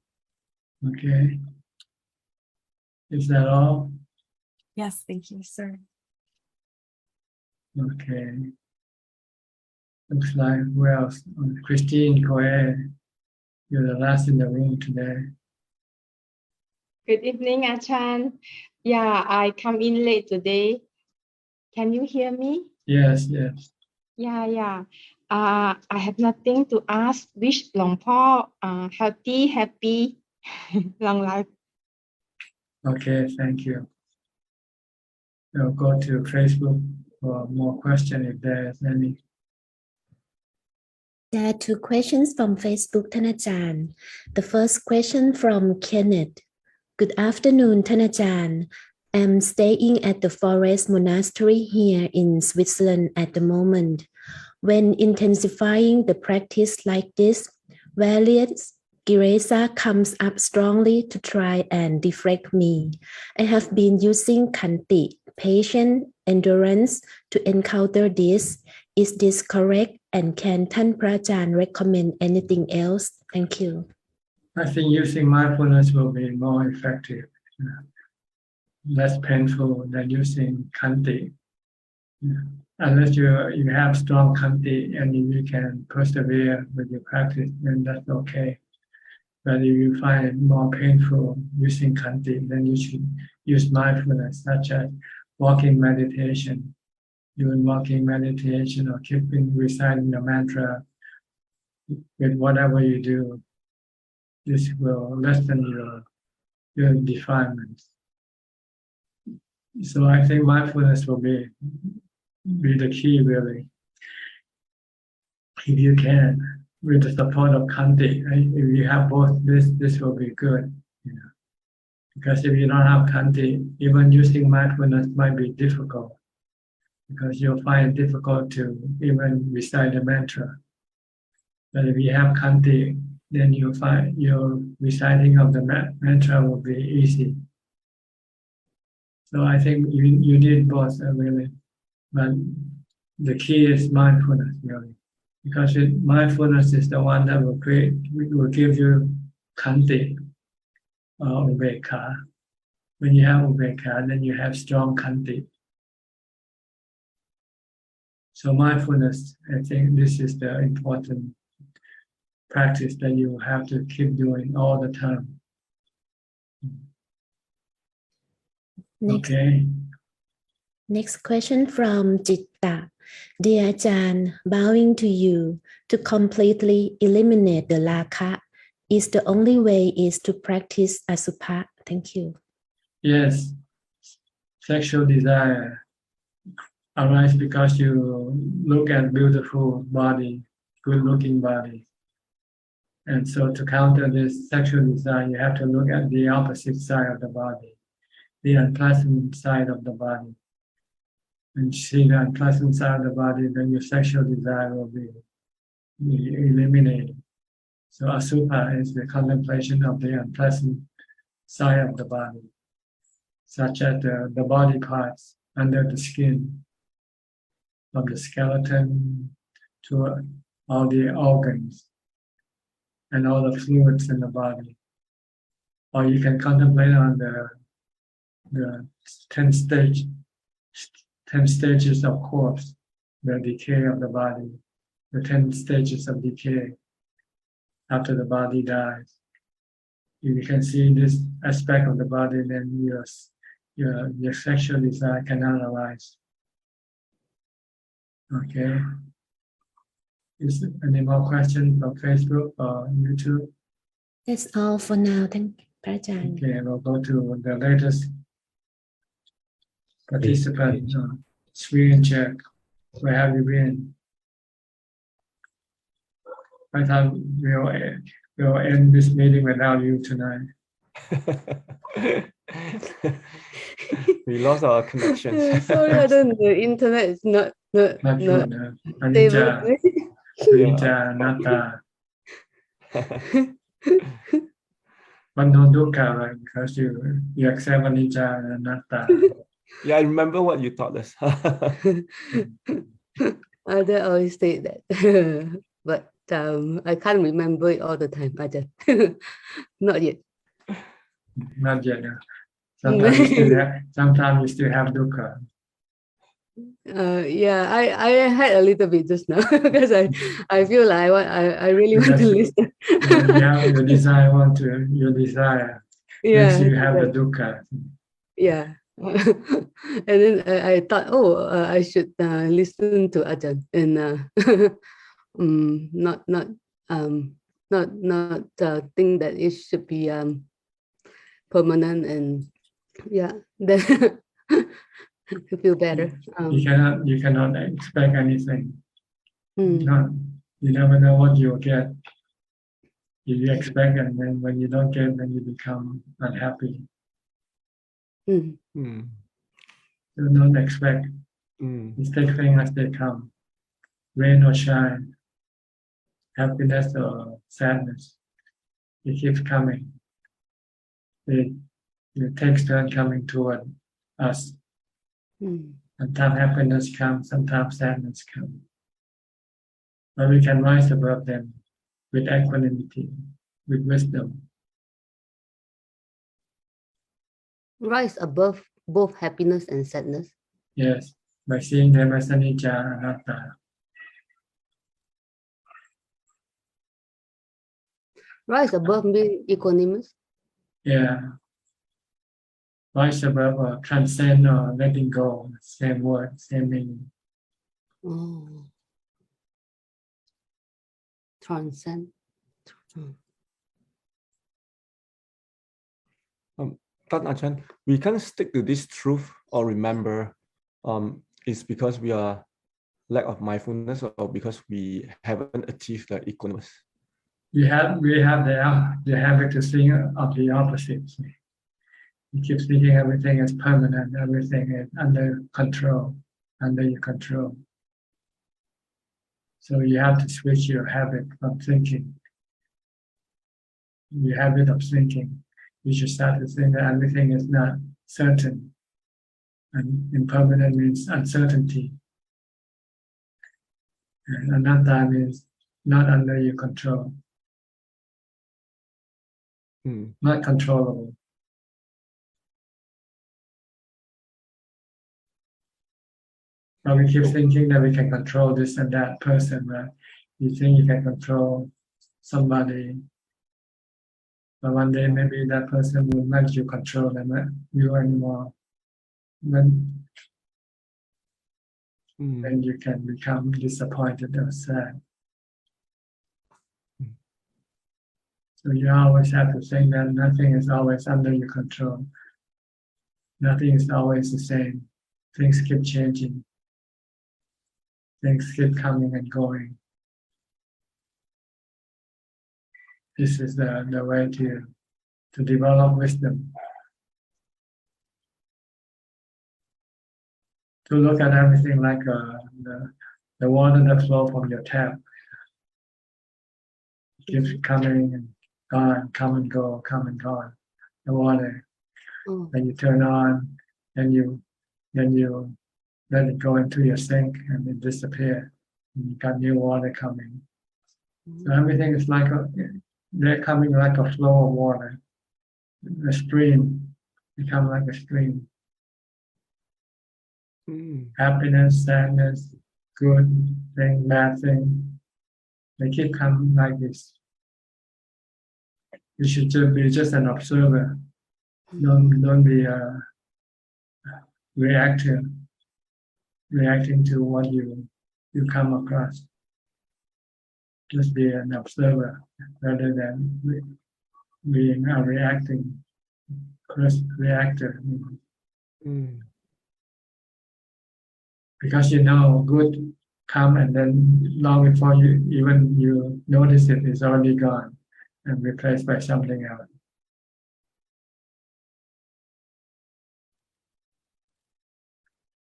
Okay. Is that all? Yes, thank you, sir. Okay. Looks like who else? Christine Coe. You're the last in the room today. Good evening, Ajahn. Yeah, I come in late today. Can you hear me? Yes, yes. Yeah. I have nothing to ask. Wish Long Po healthy, happy, long life. Okay, thank you. We'll go to Facebook for more questions if there is any. There are two questions from Facebook, Thanachan. The first question from Kenneth. Good afternoon, Thanachan. I'm staying at the Forest Monastery here in Switzerland at the moment. When intensifying the practice like this, various Giresa comes up strongly to try and deflect me. I have been using Khanti, patience, endurance to encounter this. Is this correct? And can Than Prajaan recommend anything else? Thank you. I think using mindfulness will be more effective, less painful than using Khanti. Unless you have strong Khanti and if you can persevere with your practice, then that's okay. But if you find it more painful using Khanti, then you should use mindfulness, such as walking meditation, doing walking meditation or keeping reciting the mantra with whatever you do. This will lessen your defilements. So I think mindfulness will be the key, really. If you can, with the support of Khanti, if you have both, this will be good. Because if you don't have Khanti, even using mindfulness might be difficult, because you'll find it difficult to even recite the mantra. But if you have Khanti, then you'll find your reciting of the mantra will be easy. So I think you need both, really. But the key is mindfulness, really. Because mindfulness is the one that will give you Khanti or Ubekha. When you have Ubekha, then you have strong Khanti. So mindfulness, I think this is the important practice that you have to keep doing all the time. Okay. Next question from Jitta. Dear Ajahn, bowing to you, to completely eliminate the Lakha is the only way is to practice Asubha. Thank you. Yes, sexual desire arises because you look at beautiful body, good-looking body. And so to counter this sexual desire, you have to look at the opposite side of the body, the unpleasant side of the body. And see the unpleasant side of the body, then your sexual desire will be eliminated. So Asubha is the contemplation of the unpleasant side of the body, such as the body parts under the skin, from the skeleton to all the organs and all the fluids in the body. Or you can contemplate on the 10 stages of corpse, the decay of the body, the 10 stages of decay after the body dies. If you can see this aspect of the body, then your sexual desire cannot arise. Okay. Is there any more questions from Facebook or YouTube? That's all for now. Thank you, Prajaan. Okay, we'll go to the latest participant, Sri and Czech. Where have you been? I thought we'll end this meeting without you tonight. We lost our connection. Sorry, the internet is not good. Anicca, Anicca, Anatta. But no dukkha, right? Because you accept Anicca and Anatta. Yeah, I remember what you taught us. Ajahn always say that, but I can't remember it all the time. Ajahn, not yet. Not yet. Sometimes you still have dukkha. Yeah, I had a little bit just now because I feel like I really want to listen. You desire Yeah, makes you have the dukkha. yeah. And then I thought, I should listen to Ajahn and not think that it should be permanent, and yeah, then I feel better. You cannot expect anything. You never know what you'll get. You expect, and then when you don't get, then you become unhappy. Do not expect. Just take things as they come. Rain or shine, happiness or sadness, it keeps coming. It takes turn coming toward us. Sometimes happiness comes, sometimes sadness comes. But we can rise above them with equanimity, with wisdom. Rise above both happiness and sadness. Yes, by seeing them as anicca, anatta. Rise above being equanimous. Yeah. Rise above or transcend or letting go. Same word, same meaning. Transcend. Ajahn, we can't stick to this truth or remember it's because we are lack of mindfulness or because we haven't achieved the equanimous. We have the habit to think of the opposite. You keep thinking everything is permanent, everything is under control, under your control. So you have to switch your habit from thinking. Your habit of thinking. You should start to think that everything is not certain. And impermanent means uncertainty. And anatta means not under your control. Not controllable. But we keep thinking that we can control this and that person, right? You think you can control somebody, but one day maybe that person will let you control them, you anymore. Then you can become disappointed or sad. So you always have to think that nothing is always under your control. Nothing is always the same. Things keep changing. Things keep coming and going. This is the way to develop wisdom. To look at everything like the water that flows from your tap. It keeps coming and gone, come and go, come and gone. The water. Then you turn on, then you let it go into your sink and it disappears. And you got new water coming. So everything is like they're coming like a flow of water. A stream, become like a stream. Happiness, sadness, good thing, bad thing. They keep coming like this. You should be just an observer. Don't be a reactor, reacting to what you come across. Just be an observer rather than being a reactor. Because good come and then long before you notice it, it's already gone and replaced by something else.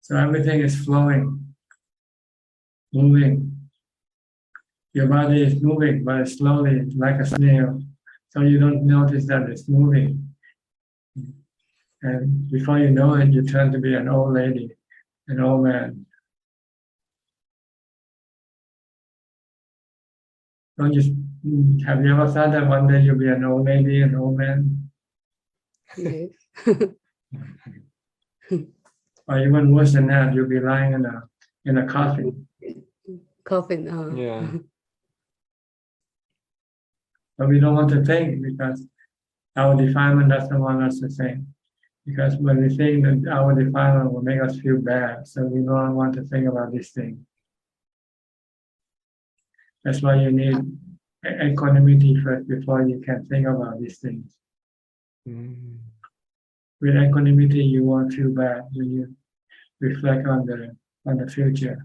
So everything is flowing, moving. Your body is moving, but slowly, like a snail. So you don't notice that it's moving. And before you know it, you turn to be an old lady, an old man. Don't you have you ever thought that one day you'll be an old lady, an old man? Yes. Or even worse than that, you'll be lying in a coffin. Coffin. Yeah. But we don't want to think because our defilement doesn't want us to think. Because when we think that our defilement will make us feel bad, so we don't want to think about this thing. That's why you need equanimity first before you can think about these things. With equanimity, you won't feel bad when you reflect on the future.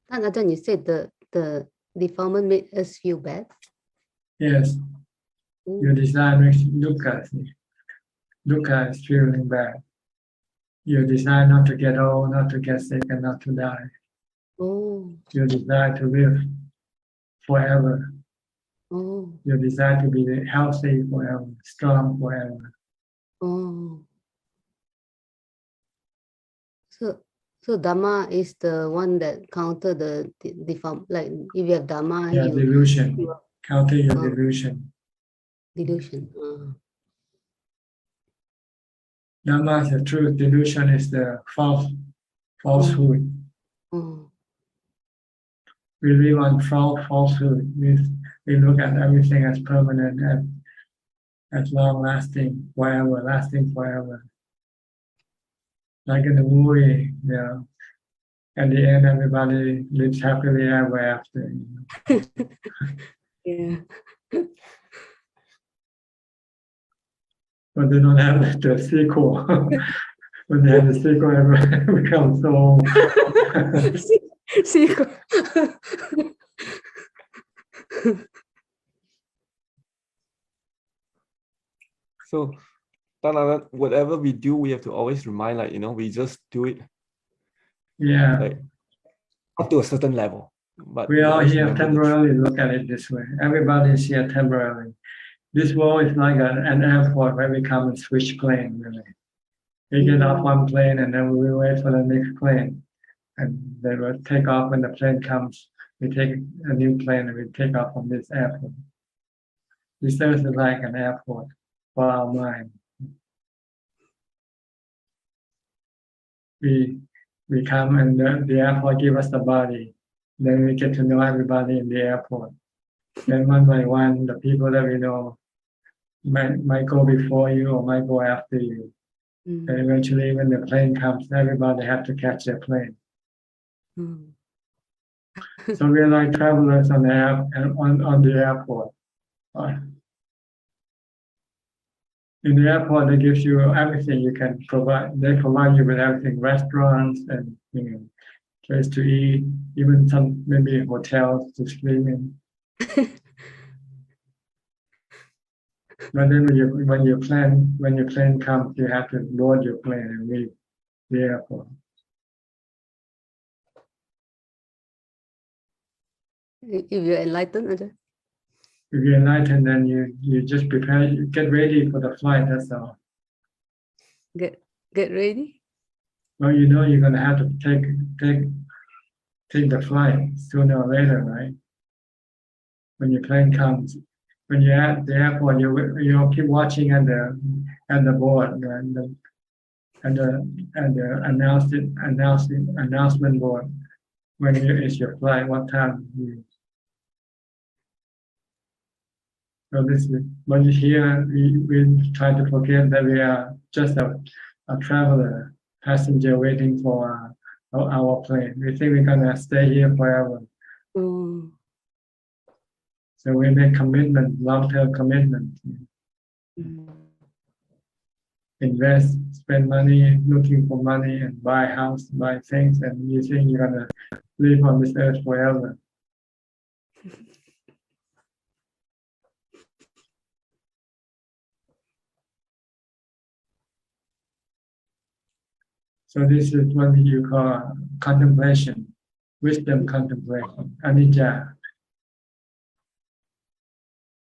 And Ajahn, you said the defilement made us feel bad. Yes. Your desire makes dukkha. Dukkha is feeling bad. Your desire not to get old, not to get sick, and not to die. Your desire to live forever. Your desire to be healthy forever, strong forever. So Dhamma is the one that counter the deform. Like if you have Dhamma, Yeah, delusion. Counter your delusion. Delusion. Dhamma is the truth. Delusion is the falsehood. We live on falsehood. We look at everything as permanent, as long lasting, forever, lasting forever. Like in the movie, at the end, everybody lives happily ever after. Yeah. But they don't have the sequel. When they have the sequel, everyone becomes so. Sequel. So, whatever we do, we have to always remind, we just do it. Yeah. Like, up to a certain level. But we all here temporarily look at it this way. Everybody is here temporarily. This world is like an airport where we come and switch plane, really. We get off one plane and then we wait for the next plane. And they will take off when the plane comes. We take a new plane and we take off from this airport. This is like an airport for our mind. We come and the airport give us the body. Then we get to know everybody in the airport. Then one by one, the people that we know might go before you or might go after you. And eventually, when the plane comes, everybody have to catch their plane. So we're like travelers on the airport. In the airport, they give you everything you can provide. They provide you with everything: restaurants and place to eat, even some maybe hotels to sleep in. But then when your plane comes, you have to board your plane and leave the airport. If you're enlightened, Ajahn? If you're enlightened, then you just prepare, you get ready for the flight. That's all. Get ready. Well, you're going to have to take the flight sooner or later, right? When your plane comes, when you're at the airport, you keep watching at the board and the announcement board when it's your flight, what time. So this is when you hear, we try to forget that we are just a traveler, passenger waiting for our plane. We think we're gonna stay here forever. So we make commitment, long-term commitment. Invest, spend money, looking for money, and buy a house, buy things, and you think you're gonna live on this earth forever. So this is what you call contemplation, wisdom contemplation, anicca.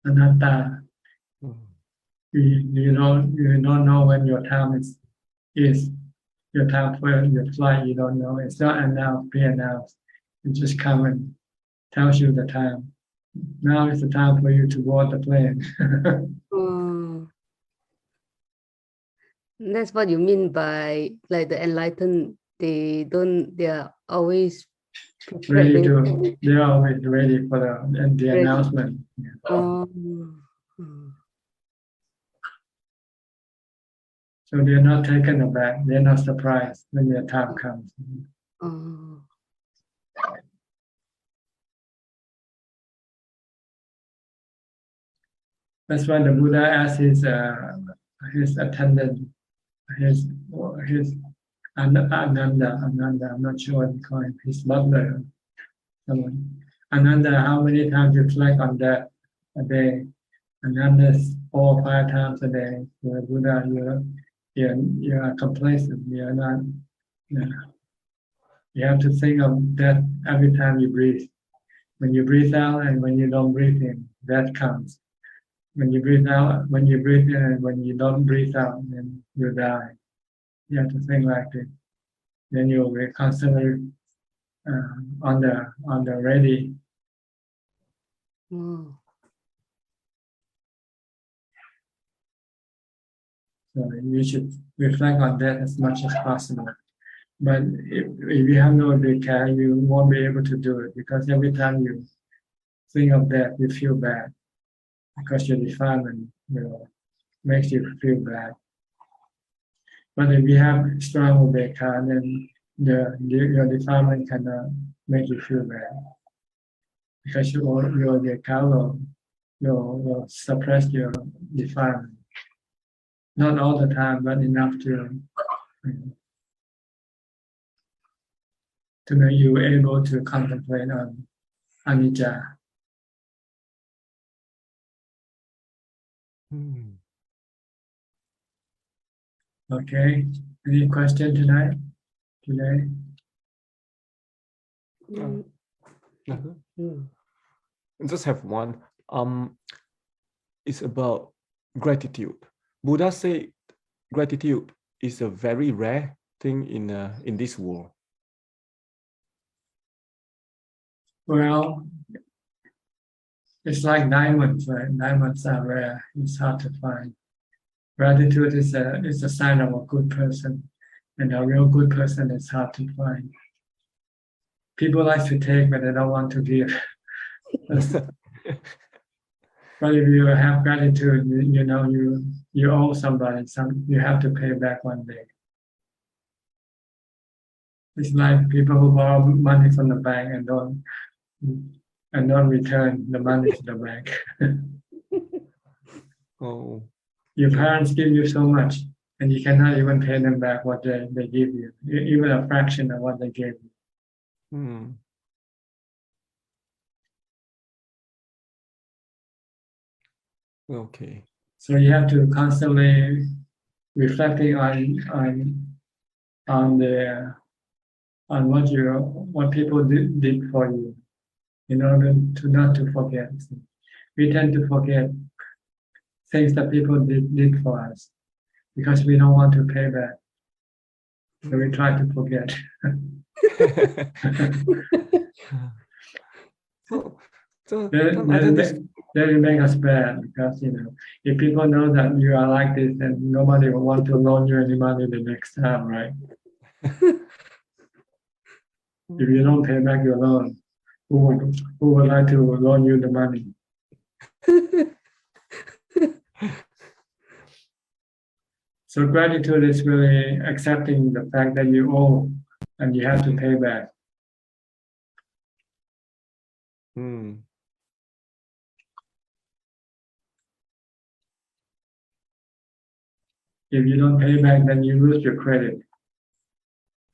anatta. You don't know when your time is your time for your flight. You don't know. It's not announced, pre-announced. It just comes and tells you the time. Now is the time for you to board the plane. Oh, that's what you mean by like the enlightened. They are always Ready prepared. to. They are always ready for the Ready. announcement. Oh. So they're not taken aback. They're not surprised when their time comes. Oh. That's why the Buddha asked his attendant, his Ananda. I'm not sure what he called him. His butler. Someone. Ananda, how many times you reflect on that a day? Ananda, 4 or 5 times a day. The Buddha, you are complacent. You are not. You have to think of that every time you breathe. When you breathe out and when you don't breathe in, that comes. When you breathe out, when you breathe in, and when you don't breathe out, then you die. You have to think like this. Then you will be constantly on the ready. Wow. So you should reflect on that as much as possible. But if you have no care, you won't be able to do it because every time you think of that, you feel bad because your defilement makes you feel bad. But if you have strong ubeka, then your defilement cannot make you feel bad because your ubeka will suppress your defilement. Not all the time, but enough to make you able to contemplate on anicca. Okay. Any question tonight? Today? I just have one. It's about gratitude. Buddha said gratitude is a very rare thing in this world. Well, it's like diamonds, right? Diamonds are rare. It's hard to find. Gratitude is a sign of a good person, and a real good person is hard to find. People like to take, but they don't want to give. But if you have gratitude, you owe somebody you have to pay back one day. It's like people who borrow money from the bank and don't return the money to the bank. Oh. Your parents give you so much, and you cannot even pay them back what they give you, even a fraction of what they gave you. Okay. So you have to constantly reflecting on what people did for you, in order to not to forget. We tend to forget things that people did for us because we don't want to pay back. So we try to forget. Then it makes us bad because if people know that you are like this, then nobody will want to loan you any money the next time, right? If you don't pay back your loan, who would like to loan you the money? So gratitude is really accepting the fact that you owe and you have to pay back. If you don't pay back, then you lose your credit.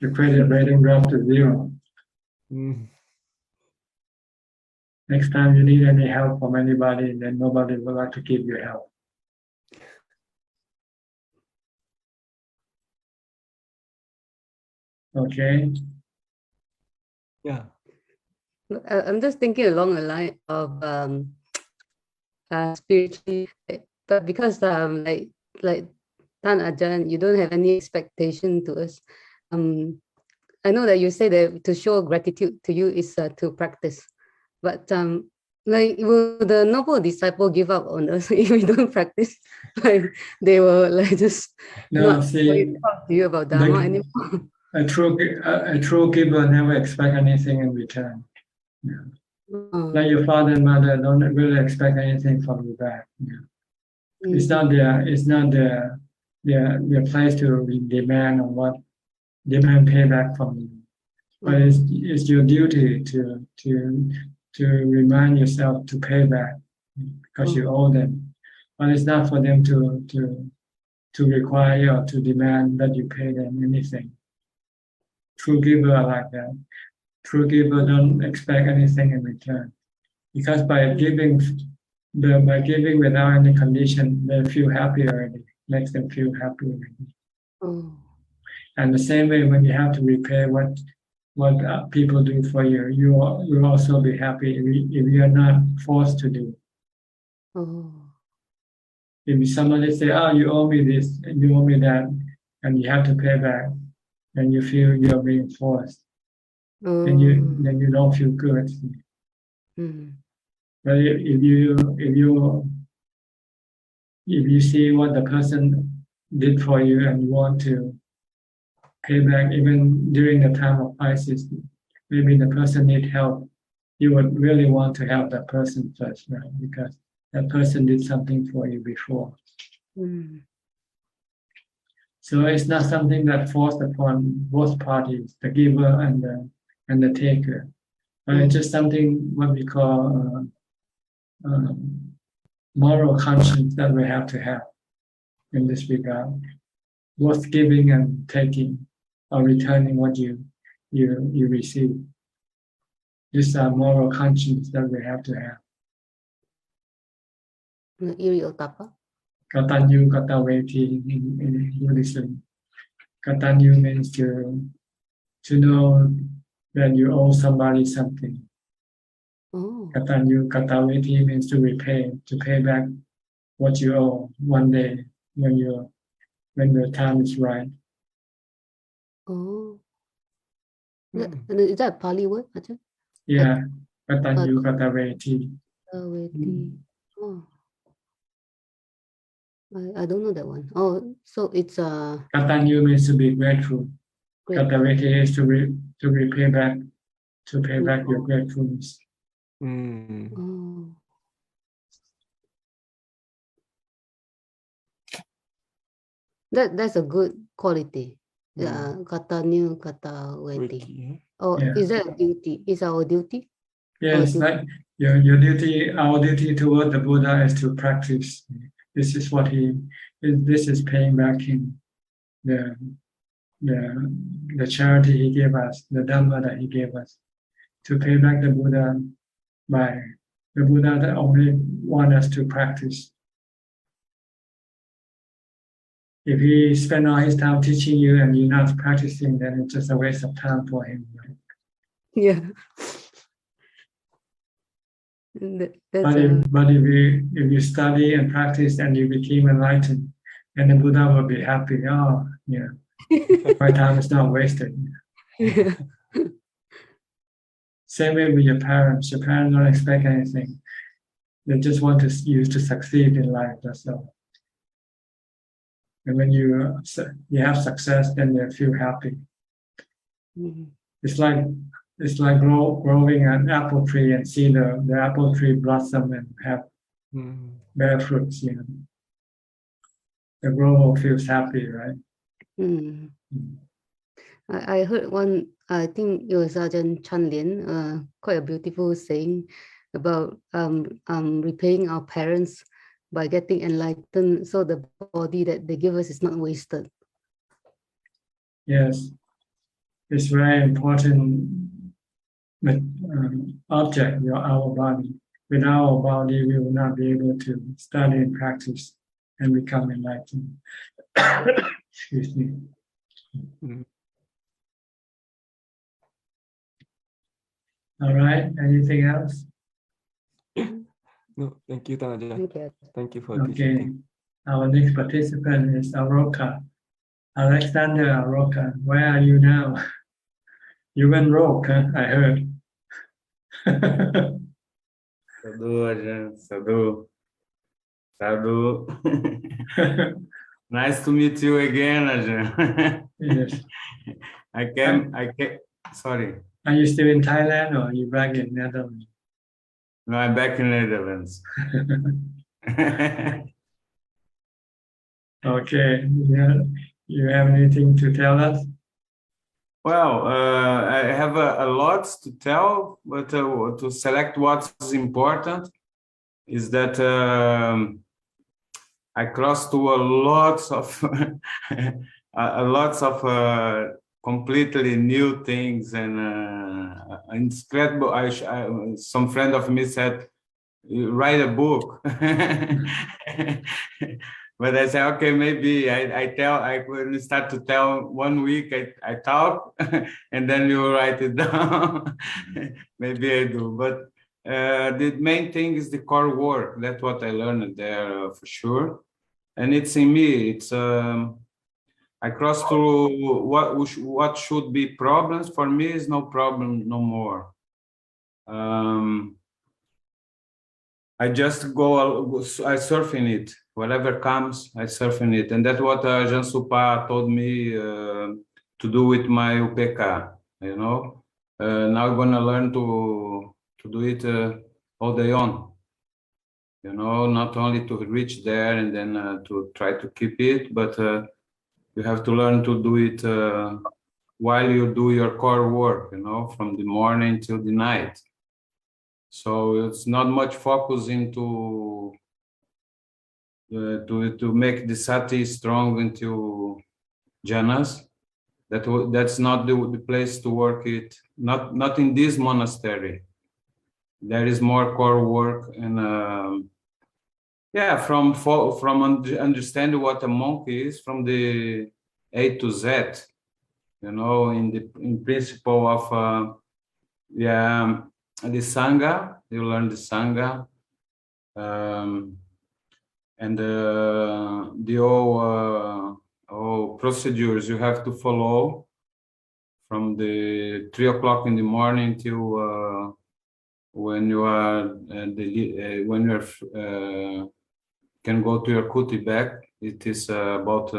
Your credit rating drops to 0. Next time you need any help from anybody, then nobody will like to give you help. Okay. Yeah. I'm just thinking along the line of spiritually, but because like Tan Ajahn, you don't have any expectation to us. I know that you say that to show gratitude to you is to practice, but like will the noble disciple give up on us if we don't practice? Like they will like just No, not see, talk to you about Dhamma anymore. a true giver never expect anything in return. Yeah. Like your father and mother don't really expect anything from you back. Yeah. It's not their place to demand or what demand payback from you. But it's your duty to remind yourself to pay back because you owe them. But it's not for them to require or to demand that you pay them anything. True giver are like that. True giver don't expect anything in return. Because by giving without any condition, they feel happy already. Makes them feel happy already. And the same way, when you have to repay what people do for you, you will also be happy if you are not forced to do. If somebody say, "Oh, you owe me this, and you owe me that," and you have to pay back, then you feel you're being forced. Then you don't feel good. But if you see what the person did for you and you want to pay back, even during the time of crisis, maybe the person need help, you would really want to help that person first, right? Because that person did something for you before. So it's not something that forced upon both parties, the giver and the taker, but it's just something what we call moral conscience that we have to have in this regard, both giving and taking or returning what you receive. These are moral conscience that we have to have. Katanyu kataveti in Buddhism. Katanyu means to know that you owe somebody something. Katanyu kataveti means to pay back what you owe one day when the time is right. Is that a Pali word? Yeah, katanyu kataveti. I don't know that one. So it's Katanyu means to be grateful. Kataveti is to repay back, to pay back your gratefulness. That's a good quality. Katanyu kataveti. Is that a duty? Is our duty? Yes, like your duty, our duty toward the Buddha is to practice. This is what this is paying back him the charity he gave us, the Dhamma that he gave us. To pay back the Buddha by the Buddha that only want us to practice. If he spend all his time teaching you and you're not practicing, then it's just a waste of time for him. Right? Yeah. But if you study and practice and you become enlightened, then the Buddha will be happy. Oh, yeah, my time is not wasted. Same way with your parents. Your parents don't expect anything. They just want you to succeed in life. That's all. And when you have success, then they feel happy. It's like growing an apple tree and see the apple tree blossom and have bear fruits. You know, the grower feels happy, right? I heard one. I think it was Ajahn Chanlian, quite a beautiful saying about repaying our parents by getting enlightened, so the body that they give us is not wasted. Yes, it's very important object, our body. Without our body, we will not be able to study and practice and become enlightened. Excuse me. All right, anything else? No, thank you, Tanajan. Thank you. Thank you for Okay. teaching. Our next participant is Aroka. Alexander Aroka, where are you now? You went rogue, huh? I heard. Sadhu, Ajahn. Sadhu. Sadhu. Nice to meet you again, Ajahn. Yes. I came, sorry. Are you still in Thailand or are you back in Netherlands? No, I'm back in Netherlands. Okay. Yeah. You have anything to tell us? Well, I have a lot to tell, but to select what's important is that I crossed to a lots of completely new things and incredible. Some friend of me said, write a book. But I say, okay, maybe I will start to tell 1 week, I talk, and then you write it down. Maybe I do, but the main thing is the core work. That's what I learned there for sure. And it's in me, it's, I cross through what should be problems. For me is no problem no more. I just go, I surf in it. Whatever comes, I surf in it. And that's what Ajahn Supa told me to do with my UPK, you know. Now I'm gonna learn to do it all day on. You know, not only to reach there and then to try to keep it, but you have to learn to do it while you do your core work, you know, from the morning till the night. So it's not much focus into to make the sati strong into jhanas. That's not the place to work it. Not in this monastery. There is more core work and yeah, from understanding what a monk is from the A to Z. You know, in principle of yeah. The Sangha, you learn the Sangha, and the all procedures you have to follow from the 3 o'clock in the morning till when you are when you can go to your kuti back. It is about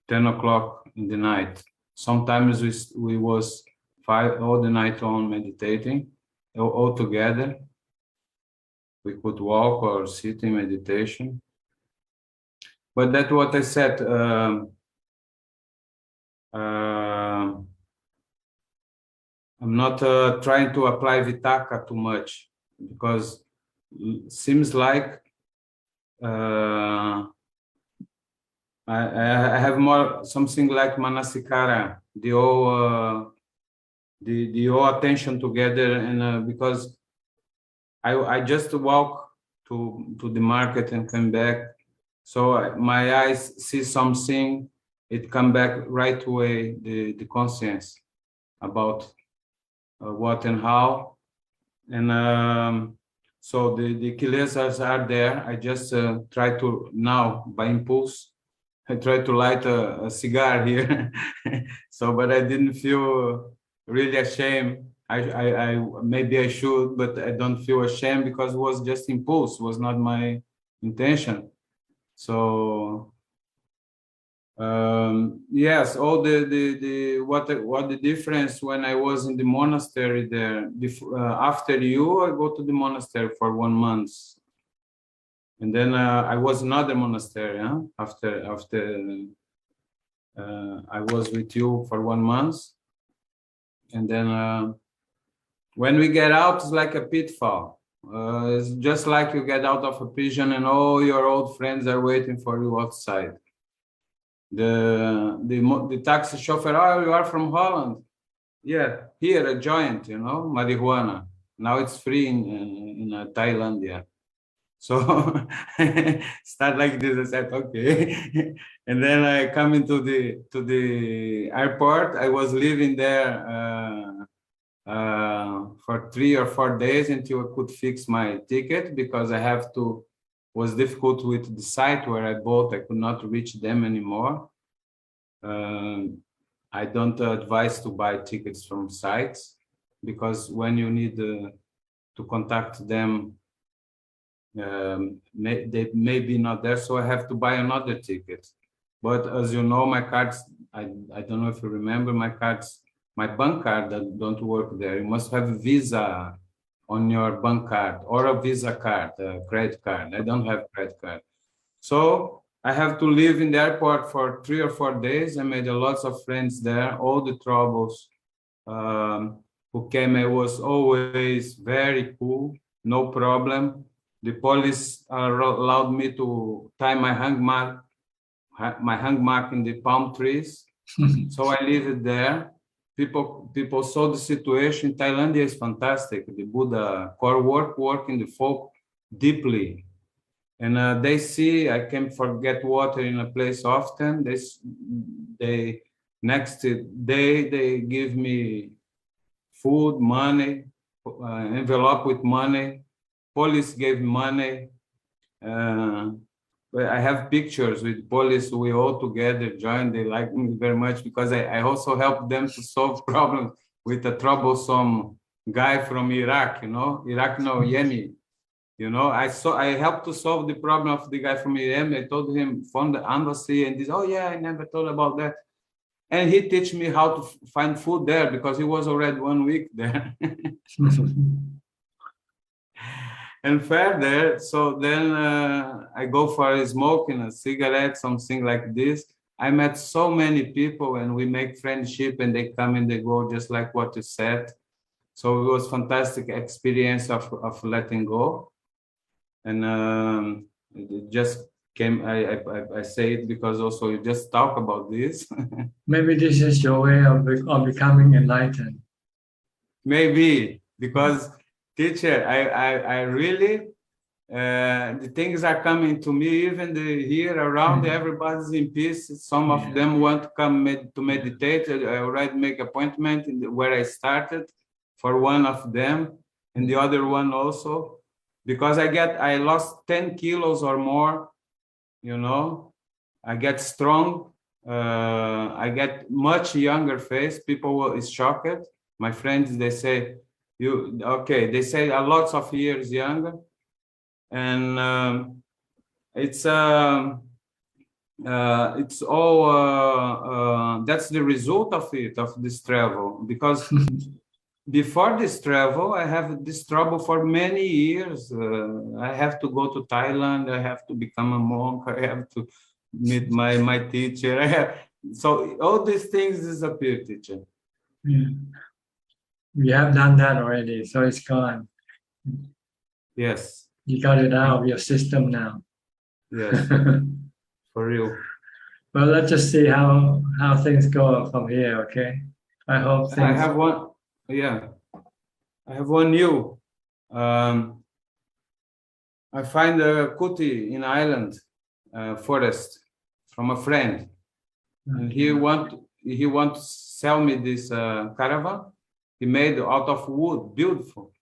10 o'clock in the night. Sometimes we was 5 all the night on meditating all together. We could walk or sit in meditation. But that's what I said. I'm not trying to apply vitaka too much because it seems like I have more something like manasikara, the whole attention together, and because I just walk to the market and come back, so my eyes see something, it come back right away the conscience about what and how, and so the kilesas are there. I just try to now by impulse. I try to light a cigar here, so but I didn't feel really ashamed. I maybe I should, but I don't feel ashamed because it was just impulse, was not my intention. So yes, all what the difference when I was in the monastery there. After you, I go to the monastery for 1 month. And then I was another monastery. Huh? After I was with you for 1 month, and then when we get out, it's like a pitfall. It's just like you get out of a prison, and all your old friends are waiting for you outside. The taxi chauffeur, oh, you are from Holland? Yeah, here a joint, you know, marijuana. Now it's free in Thailand, yeah. So start like this. I said, okay. And then I come into the airport. I was living there for 3 or 4 days until I could fix my ticket, because was difficult with the site where I bought. I could not reach them anymore. I don't advise to buy tickets from sites, because when you need to contact them, they may be not there, so I have to buy another ticket. But as you know, my cards, I don't know if you remember, my bank card that don't work there. You must have a Visa on your bank card, or a Visa card, a credit card. I don't have credit card. So I have to live in the airport for 3 or 4 days. I made lots of friends there, all the troubles who came. It was always very cool, no problem. The police allowed me to tie my hang mark in the palm trees. So I lived there. People saw the situation. Thailand is fantastic. The Buddha core work in the folk deeply. And they see I can forget water in a place often. They next day they give me food, money, envelope with money. Police gave money. But I have pictures with police. We all together joined. They like me very much, because I also helped them to solve problems with a troublesome guy from Iraq. Iraq, no, Yemi. I helped to solve the problem of the guy from Iran. I told him, phone the embassy, and this, oh yeah, I never thought about that. And he teach me how to find food there, because he was already 1 week there. And further, so then I go for a smoking a cigarette, something like this. I met so many people, and we make friendship, and they come and they go, just like what you said. So it was fantastic experience of letting go. And it just came, I say it because also you just talk about this. Maybe this is your way of becoming enlightened. Maybe, because teacher, I really, the things are coming to me, even here around, everybody's in peace. Some of them want to come to meditate. I already make appointment where I started for one of them, and the other one also. Because I lost 10 kilos or more, I get strong, I get much younger face. People is shocked. My friends, they say, they say a lots of years younger. And it's all, that's the result of this travel, because before this travel, I have this trouble for many years. I have to go to Thailand. I have to become a monk. I have to meet my teacher. So all these things disappear, teacher. Yeah. We have done that already, so it's gone. Yes. You got it out of your system now. Yes, for real. Well, let's just see how things go from here, okay? I hope things... I have one. Yeah, I have one new. I find a kuti in island forest from a friend, and he want to sell me this caravan. He made out of wood, beautiful.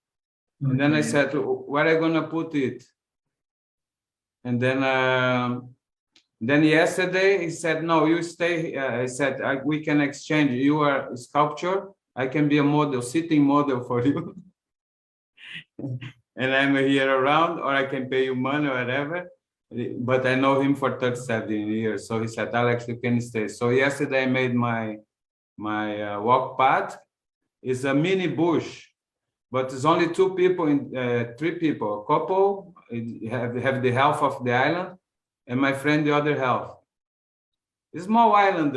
Okay. And then I said, where are I gonna put it? And then yesterday he said, no, you stay. I said, we can exchange. You are a sculptor. I can be a model, sitting model for you. And I'm here around, or I can pay you money or whatever. But I know him for 37 years. So he said, Alex, you can stay. So yesterday I made my walk path. It's a mini bush, but it's only 2 people, 3 people, a couple have the half of the island, and my friend the other half. It's a small island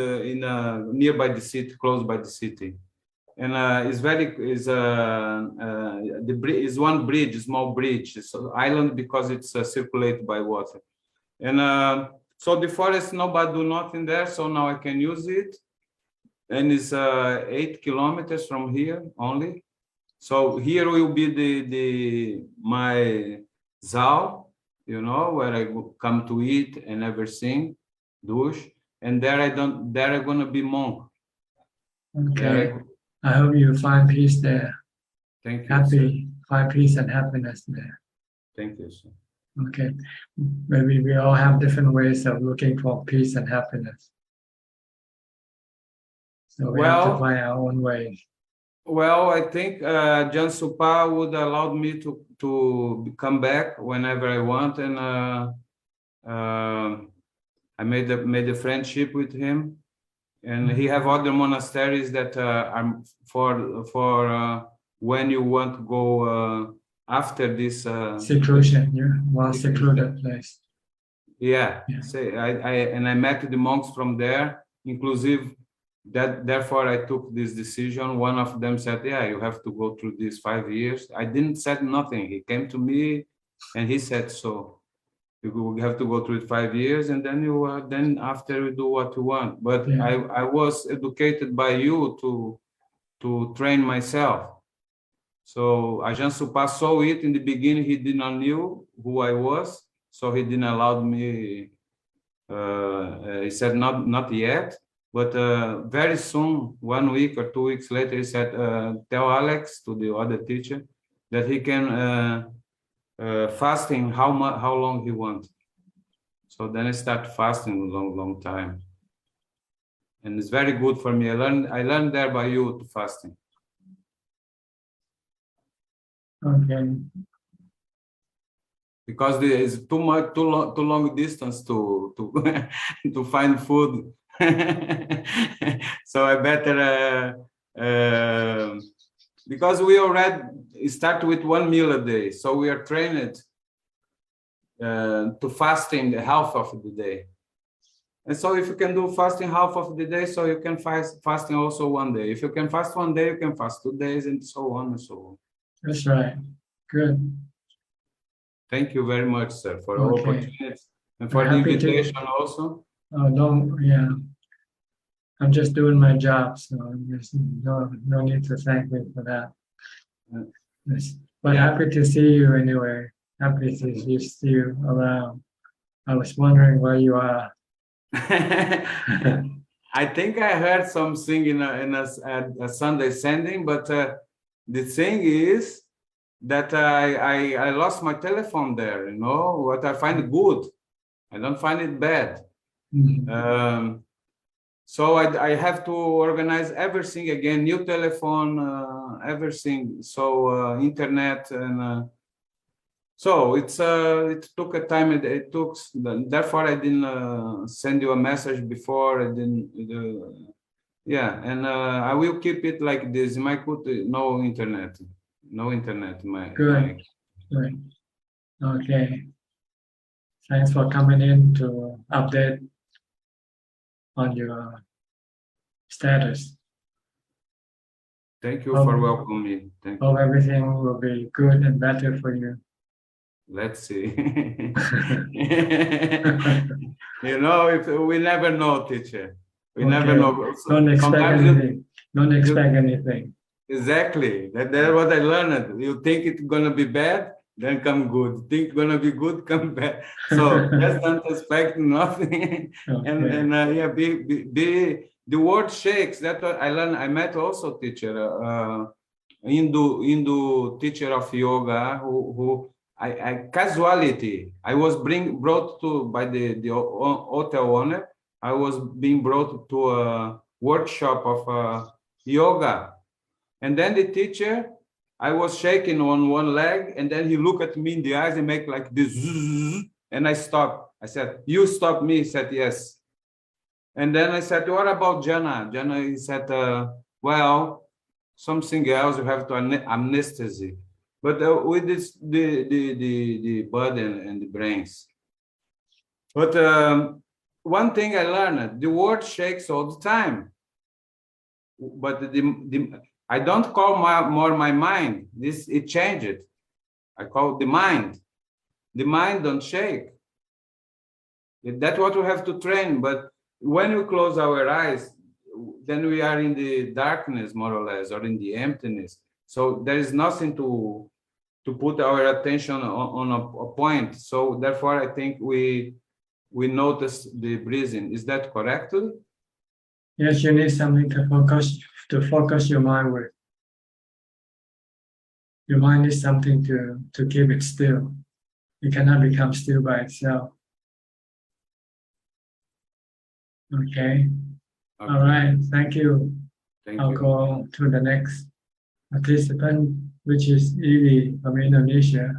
nearby the city, close by the city. And it's one bridge, a small bridge. It's an island because it's circulated by water. And so the forest, nobody do nothing there. So now I can use it. And it's 8 kilometers from here only. So here will be my zal, where I come to eat and everything, douche. And there I'm gonna be monk. Okay. I hope you find peace there. Thank you. Happy, find peace and happiness there. Thank you, sir. Okay. Maybe we all have different ways of looking for peace and happiness. So we have to find our own ways. Well, I think Ajahn Supa would allow me to come back whenever I want, and I made a friendship with him, and he have other monasteries that are for when you want to go after this seclusion, more secluded place. Yeah. Say I met the monks from there, inclusive. Therefore, I took this decision. One of them said, "Yeah, you have to go through these 5 years." I didn't say nothing. He came to me, and he said, "So you have to go through 5 years, and then then after you do what you want." But I was educated by you to train myself. So Ajahn Supa saw it in the beginning. He did not knew who I was, so he didn't allow me. He said not yet. But very soon, 1 week or 2 weeks later, he said, "Tell Alex," to the other teacher, that he can fasting how long he wants. So then I start fasting a long time, and it's very good for me. I learned there by you to fasting. Okay. Because there is too long distance to to find food. So I better because we already start with 1 meal a day, so we are trained to fasting half of the day. And so if you can do fasting half of the day, so you can fasting also 1 day. If you can fast 1 day, you can fast 2 days, and so on and so on. That's right. Good. Thank you very much, sir, for the opportunity and for the invitation also. Oh, yeah. I'm just doing my job, so there's no need to thank me for that. But happy to see you anyway. Happy to see you around. I was wondering where you are. I think I heard something in a Sunday sending, but the thing is that I lost my telephone there. You know what? I find it good. I don't find it bad. Mm-hmm. So I have to organize everything again, new telephone, everything. So internet, and so it took a time. It took. Therefore, I didn't send you a message before. I didn't. Yeah, and I will keep it like this. My put no internet. Good. Good. Okay. Thanks for coming in to update on your status. Thank you for welcoming me. Thank you. Hope everything will be good and better for you. Let's see. You know, if we never know, teacher. We never know. Don't expect anything. Don't expect anything. Exactly. That's what I learned. You think it's gonna be bad, then come good. Think gonna be good, come bad. So just don't expect nothing. Okay. And yeah, be the word shakes. That's what I learned. I met also teacher, Hindu teacher of yoga who I casuality. I was brought to by the hotel owner. I was being brought to a workshop of yoga. And then the teacher, I was shaking on one leg, and then he looked at me in the eyes and make like this, and I stopped. I said, "You stop me." He said, "Yes." And then I said, "What about Jana?" Jana, he said, "Well, something else. You have to anesthesia, but with this the body and the brains." But one thing I learned: the word shakes all the time, but I don't call more my mind. It changed. I call the mind. The mind don't shake. That's what we have to train. But when we close our eyes, then we are in the darkness, more or less, or in the emptiness. So there is nothing to put our attention on a point. So therefore, I think we notice the breathing. Is that correct? Yes, you need something to focus your mind with. Your mind is something to keep it still. It cannot become still by itself. Okay. All right. Thank you. I'll go to the next participant, which is Evie from Indonesia.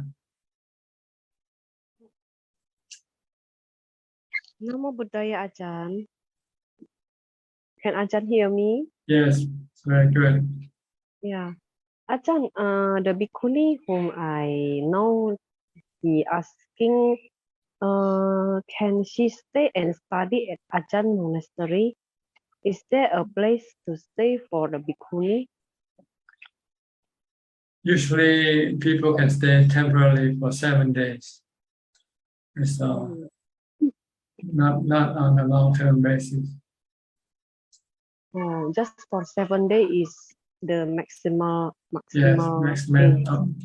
Namo Buddhaya, Ajahn. Can Ajahn hear me? Yes, very good. Yeah. Ajahn, the bhikkhuni whom I know, he asking, can she stay and study at Ajahn Monastery? Is there a place to stay for the bhikkhuni? Usually people can stay temporarily for 7 days. So not on a long-term basis. Just for 7 days is the maximal. Yes, maximum.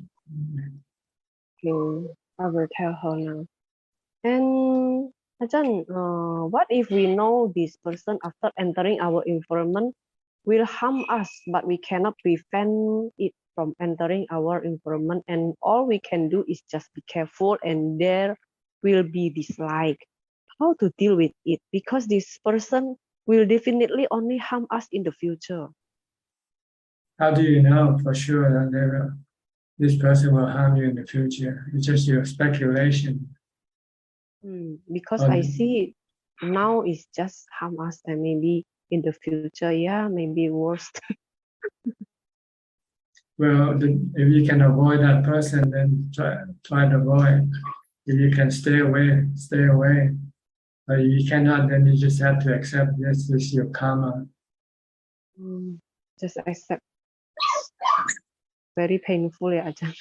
Okay, I will tell her now. And Ajahn, what if we know this person after entering our environment will harm us, but we cannot prevent it from entering our environment, and all we can do is just be careful, and there will be dislike. How to deal with it? Because this person will definitely only harm us in the future. How do you know for sure that this person will harm you in the future? It's just your speculation. Because I see now it's just harm us, and maybe in the future, yeah, maybe worse. Well, if you can avoid that person, then try to avoid. If you can stay away, stay away. But if you cannot, then you just have to accept this is your karma. Just accept. Very painful, yeah, Ajahn.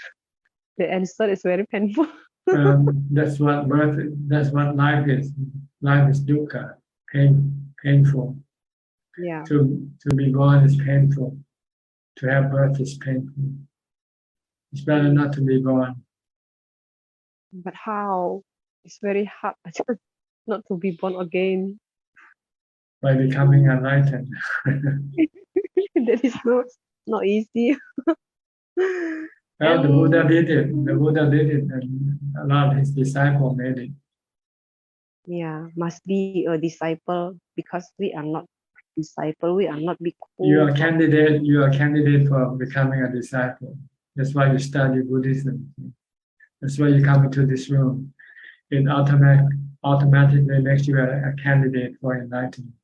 The answer is very painful. That's what birth. That's what life is. Life is dukkha, painful. Yeah. To be born is painful. To have birth is painful. It's better not to be born. But how? It's very hard not to be born again. By becoming enlightened. That is not easy. Well, the Buddha did it. The Buddha did it, and a lot of his disciples made it. Yeah, must be a disciple, because we are not disciple. We are not bhikkhu. You are a candidate. You are a candidate for becoming a disciple. That's why you study Buddhism. That's why you come into this room. It automatically makes you a candidate for enlightenment.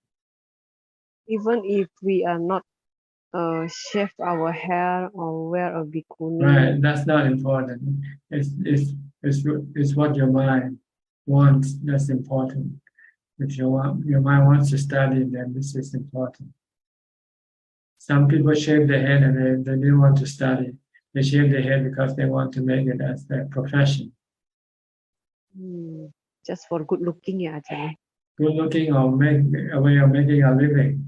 Even if we are not shave our hair or wear a bhikkhuni. Right, that's not important. It's what your mind wants that's important. If your mind wants to study, then this is important. Some people shave their head and they didn't want to study. They shave their head because they want to make it as their profession. Just for good looking, yeah, Ajahn. Good looking or a way of making a living.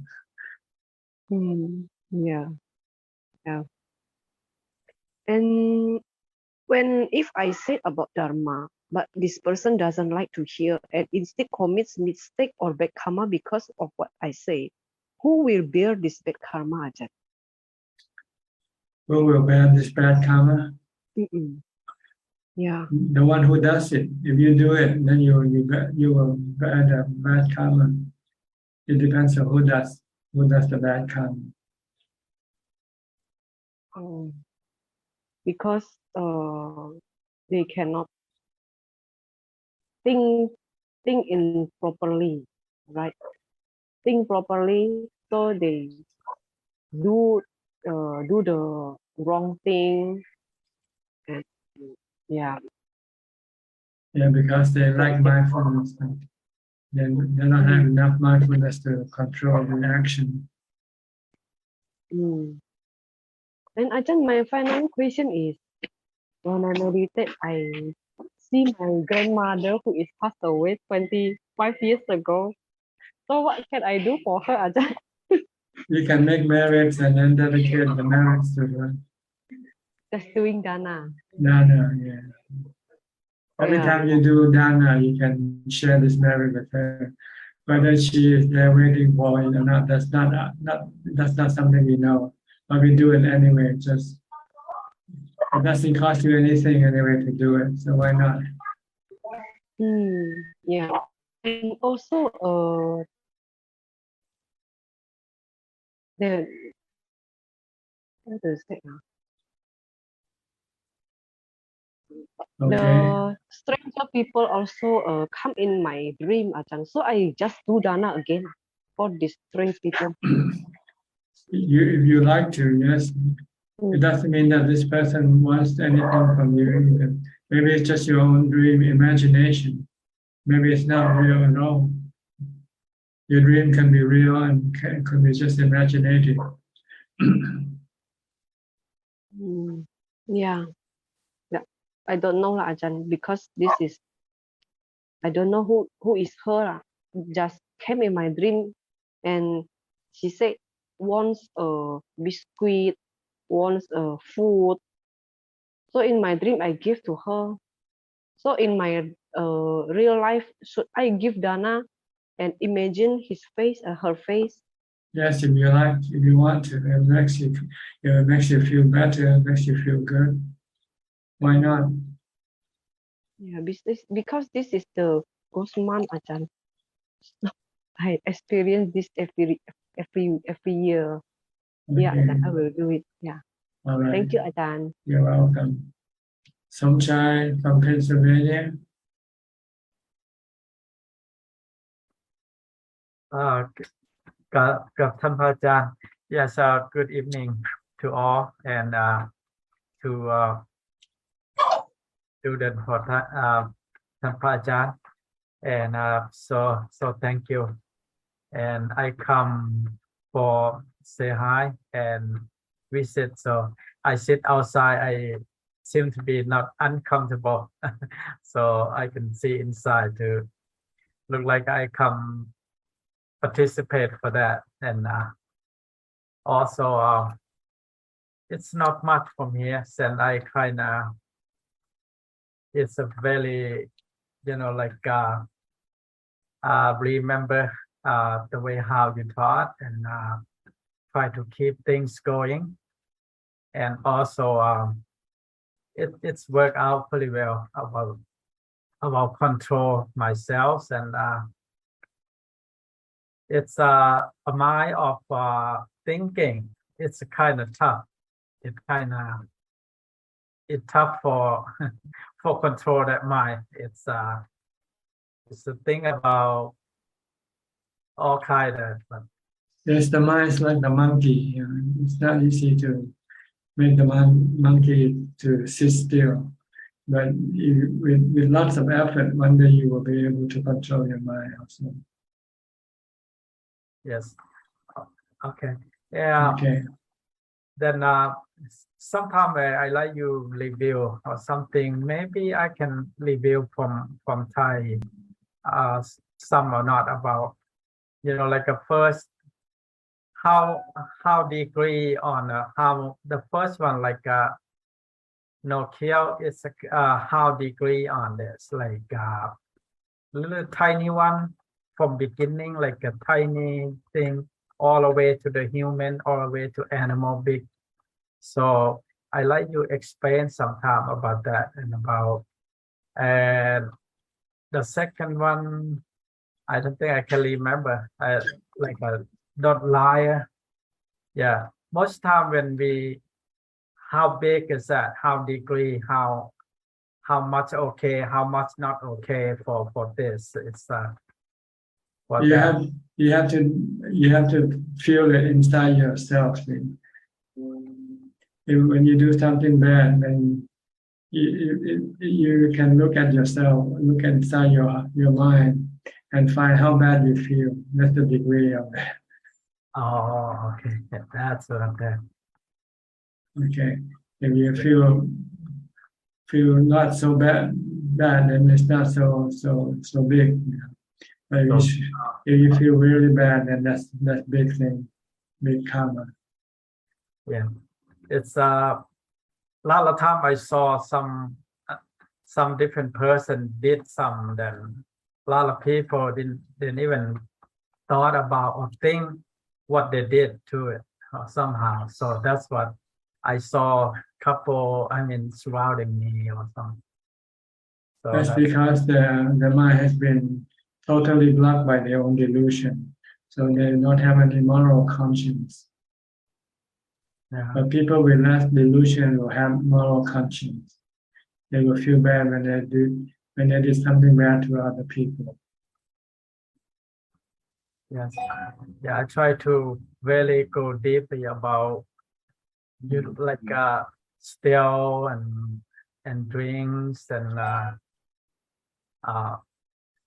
Yeah. And if I say about Dharma, but this person doesn't like to hear and instead commits mistake or bad karma because of what I say, who will bear this bad karma, Ajahn? Who will bear this bad karma? Yeah. The one who does it. If you do it, then you will bear the bad karma. It depends on who does the bad karma. Because they cannot think in properly, right? Think properly, so they do the wrong thing, and yeah. Yeah, because they lack mindfulness. They don't have enough mindfulness to control the action. And Ajahn, my final question is, when I meditate, I see my grandmother who is passed away 25 years ago. So what can I do for her, Ajahn? You can make merits and then dedicate the merits to her. Just doing dana. Dana, yeah. Every time you do dana, you can share this merit with her. Whether she is there waiting for it or not, that's not something we know. But we do it anyway. Just it doesn't cost you anything anyway to do it. So why not? Yeah. And also, the what to say now? Okay. The stranger people also come in my dream, Ajahn. So I just do dana again for these strange people. If you like to, yes. It doesn't mean that this person wants anything from you. Maybe it's just your own dream imagination. Maybe it's not real at all. Your dream can be real and can be just imaginative. Yeah. I don't know, Ajahn, because this is, I don't know who is her. Just came in my dream and she said, wants a biscuit, wants a food. So in my dream, I give to her. So in my real life, should I give dana and imagine his face, her face? Yes, if you like, if you want to, it makes you feel better, it makes you feel good. Why not? Yeah, because this is the ghost month, Ajahn. I experience this every year. Yeah, Okay. Ajahn, I will do it. Yeah. All right. Thank you, Ajahn. You're welcome. Suchart from Pennsylvania. Yes, good evening to all and to student for Ajahn. And so thank you. And I come for say hi and visit. So I sit outside. I seem to be not uncomfortable. So I can see inside to look like I come participate for that. And also it's not much from here. And I kind of, it's a very, like remember the way how you taught and try to keep things going. And also it's worked out pretty well about control myself. And it's a mind of thinking. It's kind of tough. It's tough for for control that mind. It's a thing about all kind of. Yes, the mind is like the monkey. It's not easy to make the monkey to sit still. But with lots of effort, one day you will be able to control your mind also. Yes. Okay. Yeah. Okay. Then sometime I like you review or something. Maybe I can review from Thai. Some or not about, like a first how degree on how the first one like no kill is how degree on this like little tiny one from beginning like a tiny thing all the way to the human all the way to animal big. So I like you explain sometime about that and about and the second one I don't think I can remember like a don't lie. Yeah, most time when we how big is that, how degree, how much okay, how much not okay for this. It's for you that. have to feel it inside yourself. When you do something bad, then you can look at yourself, look inside your mind and find how bad you feel. That's the degree of it. Oh, okay. Yeah, that's what I'm saying. Okay. If you feel not so bad, then it's not so big. But if you feel really bad, then that's big thing, big karma. Yeah, it's a lot of time I saw some different person did some. Then a lot of people didn't even thought about or think what they did to it somehow. So that's what I saw surrounding me or something. So that's because the mind has been totally blocked by their own delusion. So they don't have any moral conscience. Yeah. But people with less delusion will have moral conscience. They will feel bad when they did something bad to other people. Yes. Yeah, I try to really go deeply about still and drinks and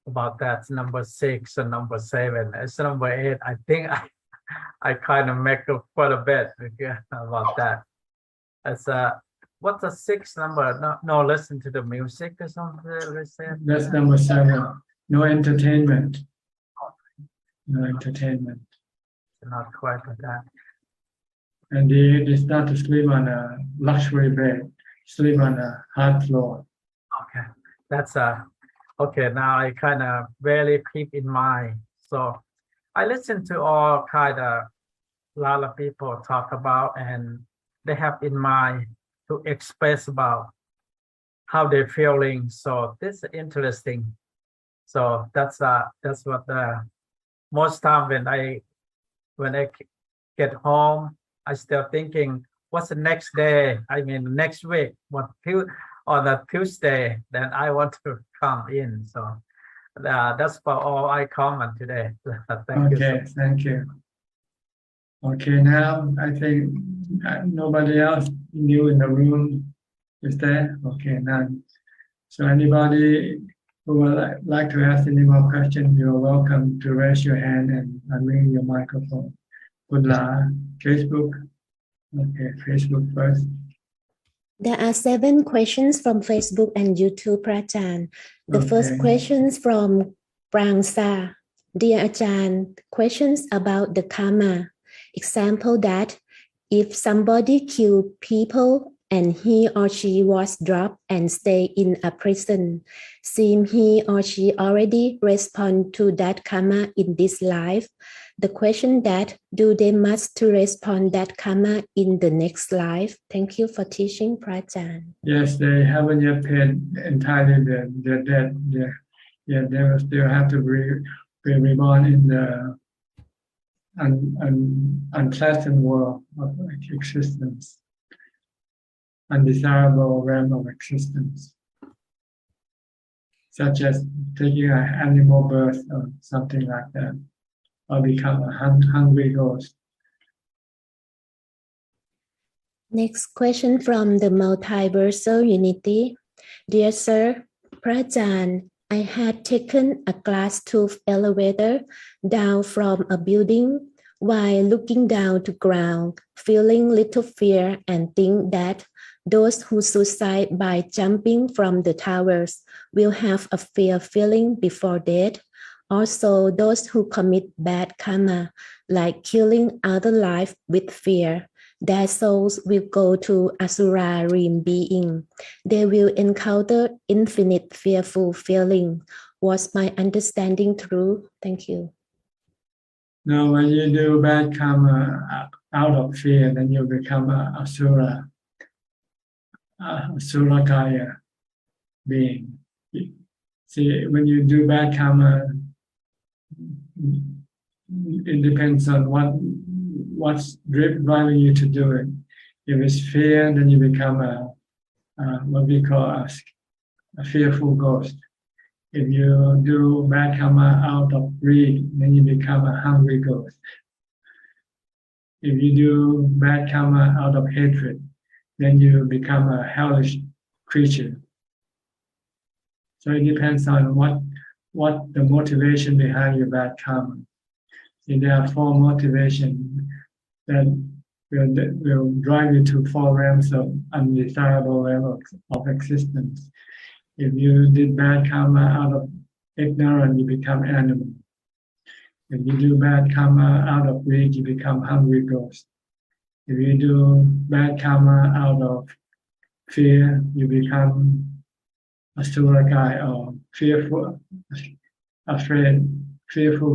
about that number 6 and number 7. It's number 8. I think I kind of make up quite a bit about that. As what's the 6th number? No, listen to the music or something. That's number 7. No entertainment. No entertainment. Not quite like that. And they start to sleep on a luxury bed, sleep on a hard floor. Okay, that's okay. Now I kind of really keep in mind. So I listen to all kind of lot of people talk about, and they have in mind to express about how they're feeling. So this is interesting. So that's what most time when I get home, I still thinking, what's the next day? I mean, next week, on a Tuesday, then I want to come in. So that's about all I comment today. Thank you. Okay, thank you. Okay, now I think nobody else new in the room is there. Okay, none. So anybody who would like to ask any more questions, you're welcome to raise your hand and unmute your microphone. Good luck. Facebook. Okay, Facebook first. There are 7 questions from Facebook and YouTube, Prajaan. The first questions from Prangsa. Dear Ajahn, questions about the karma. Example that if somebody killed people and he or she was dropped and stay in a prison, seem he or she already respond to that karma in this life. The question that do they must to respond that karma in the next life? Thank you for teaching, Prajaan. Yes, they haven't yet paid entirely their debt. They will still have to be reborn in the unpleasant world of existence, undesirable realm of existence, such as taking an animal birth or something like that, or become a hungry ghost. Next question from the Multiversal Unity. Dear Sir, Prajaan, I had taken a glass tube elevator down from a building while looking down to ground, feeling little fear and think that those who suicide by jumping from the towers will have a fear feeling before death. Also, those who commit bad karma, like killing other life with fear, their souls will go to Asura realm being. They will encounter infinite fearful feeling. Was my understanding true? Thank you. Now, when you do bad karma out of fear, then you become a Asura, Asurakaya being. See, when you do bad karma, it depends on what's driving you to do it. If it's fear, then you become what we call a fearful ghost. If you do bad karma out of greed, then you become a hungry ghost. If you do bad karma out of hatred, then you become a hellish creature. So it depends on what the motivation behind your bad karma. If there are 4 motivations that will drive you to 4 realms of undesirable levels of existence. If you did bad karma out of ignorance, you become animal. If you do bad karma out of greed, you become hungry ghost. If you do bad karma out of fear, you become a Surakai or fearful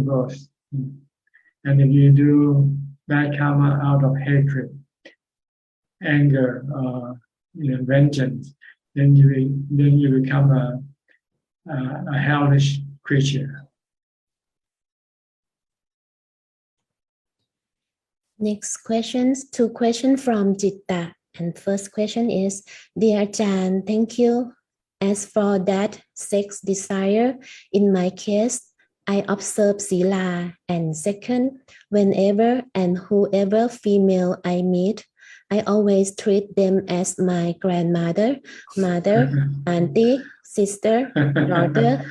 ghost. And if you do bad karma out of hatred, anger, vengeance, then you become a hellish creature. Next questions, 2 questions from Jitta. And first question is, Dear Ajahn, thank you. As for that sex desire, in my case, I observe Sila. And second, whenever and whoever female I meet, I always treat them as my grandmother, mother, auntie, sister, daughter.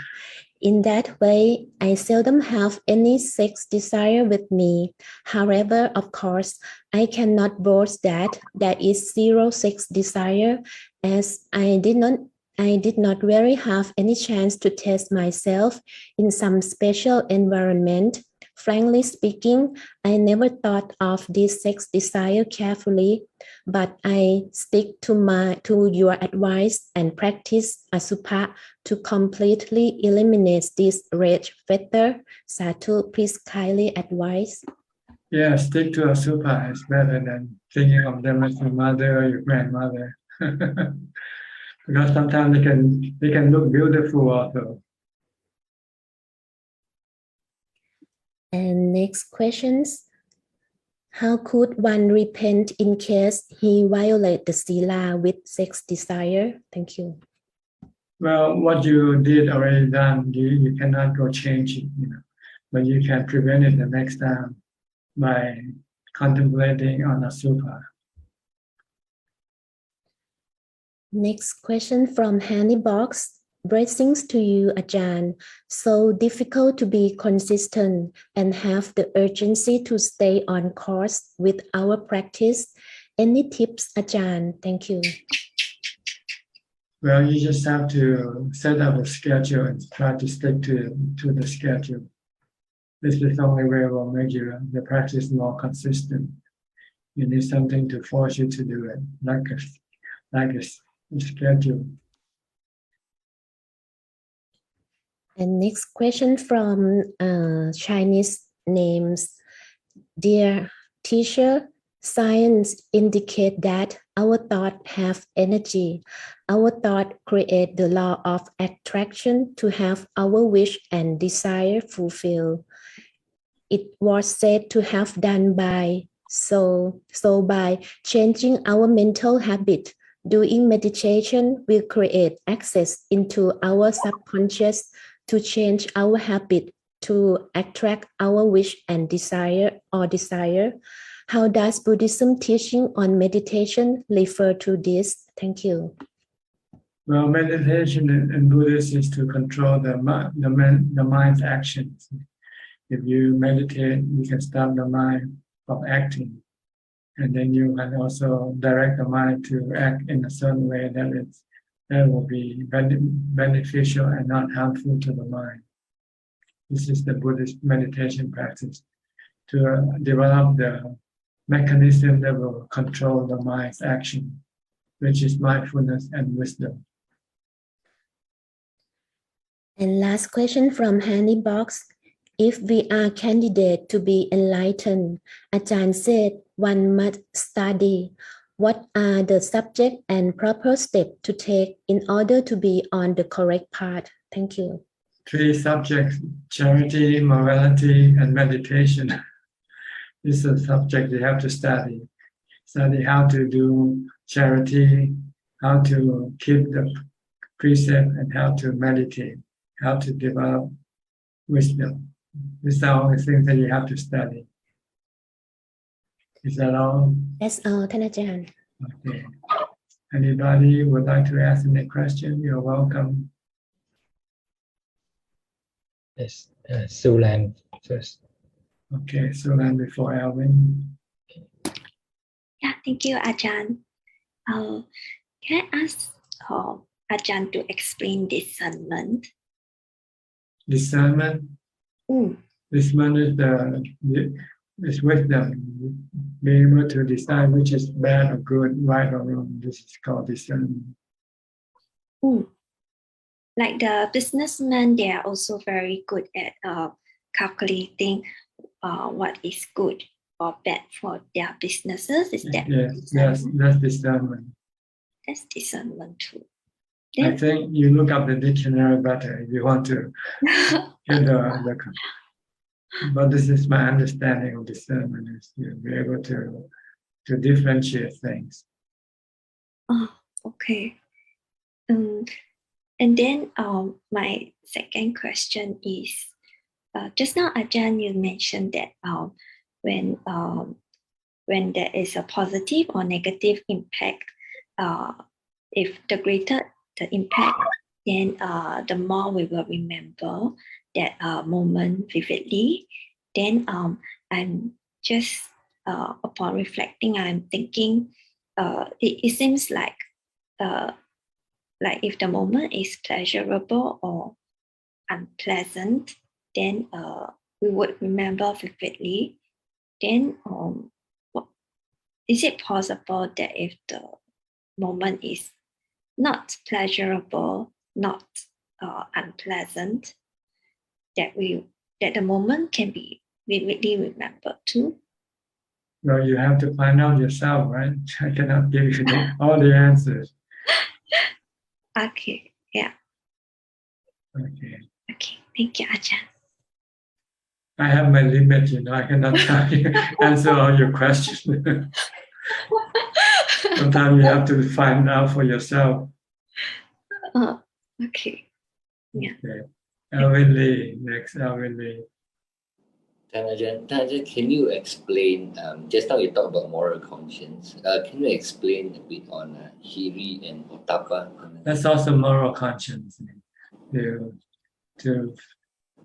In that way, I seldom have any sex desire with me. However, of course, I cannot boast that there is zero sex desire, as I did not really have any chance to test myself in some special environment. Frankly speaking, I never thought of this sex desire carefully, but I stick to your advice and practice Asubha to completely eliminate this rage factor. Sadhu, please kindly advise. Yeah, stick to Asubha. It's better than thinking of them as your mother or your grandmother. Because sometimes they can look beautiful also. And next questions. How could one repent in case he violated the sila with sex desire? Thank you. Well, what you did already done, you cannot go change it, but you can prevent it the next time by contemplating on Asubha. Next question from Hanny Box. Blessings to you, Ajahn. So difficult to be consistent and have the urgency to stay on course with our practice. Any tips, Ajahn? Thank you. Well, you just have to set up a schedule and try to stick to the schedule. This is the only way it will make the practice more consistent. You need something to force you to do it, like a schedule. And next question from Chinese names. Dear teacher, science indicate that our thoughts have energy. Our thought create the law of attraction to have our wish and desire fulfilled. It was said to have done by so by changing our mental habit, doing meditation will create access into our subconscious to change our habit to attract our wish and desire. How does Buddhism teaching on meditation refer to this? Thank you. Well, meditation in Buddhism is to control the mind's actions. If you meditate, you can stop the mind from acting. And then you can also direct the mind to act in a certain way that will be beneficial and not harmful to the mind. This is the Buddhist meditation practice, to develop the mechanism that will control the mind's action, which is mindfulness and wisdom. And last question from Hanny Box. If we are candidate to be enlightened, Ajahn said one must study. What are the subject and proper steps to take in order to be on the correct path? Thank you. 3 subjects: charity, morality, and meditation. This is a subject you have to study. Study how to do charity, how to keep the precept, and how to meditate, how to develop wisdom. These are all the things that you have to study. Is that all? That's all, Ajahn. Okay. Anybody would like to ask any question? You're welcome. Yes, Sulan first. Okay, Sulan before Alvin. Yeah, thank you, Ajahn. Can I ask Ajahn to explain discernment? Discernment? Discernment is wisdom. Being able to decide which is bad or good, right or wrong. This is called discernment. Like the businessmen, they are also very good at calculating what is good or bad for their businesses. Is that yes, that's discernment. That's discernment too. I think you look up the dictionary better if you want to get the but this is my understanding of discernment, is to be able to differentiate things. Oh, okay. And then my second question is, just now Ajahn, you mentioned that when there is a positive or negative impact, if the greater the impact, then the more we will remember that moment vividly. Then I'm just upon reflecting, I'm thinking it seems like if the moment is pleasurable or unpleasant, then we would remember vividly. Then is it possible that if the moment is not pleasurable, not unpleasant, that the moment can be vividly remembered too? Well, you have to find out yourself, right? I cannot give you all the answers. Okay, yeah. Okay. Thank you, Ajahn. I have my limit, I cannot tell you, answer all your questions. Sometimes you have to find out for yourself. Okay. Yeah. Okay. Alvin Lee, next, Alvin Lee. Ajahn, can you explain, just now you talked about moral conscience, can you explain a bit on Hiri and Ottappa? That's also moral conscience, to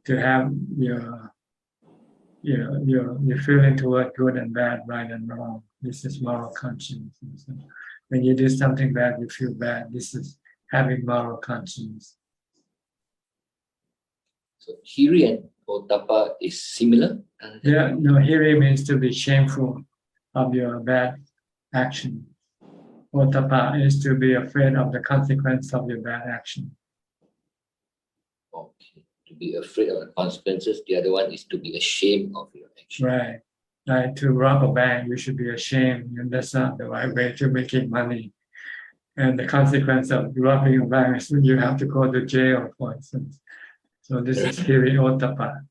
have your feeling toward good and bad, right and wrong. This is moral conscience. So when you do something bad, you feel bad. This is having moral conscience. So Hiri and Ottappa is similar? Yeah, no, Hiri means to be shameful of your bad action. Ottappa is to be afraid of the consequence of your bad action. Okay. To be afraid of the consequences. The other one is to be ashamed of your action. Right. Like to rob a bank, you should be ashamed, and that's not the right way to making money. And the consequence of robbing a bank is you have to go to jail, for instance. So this is Hiri Ottappa.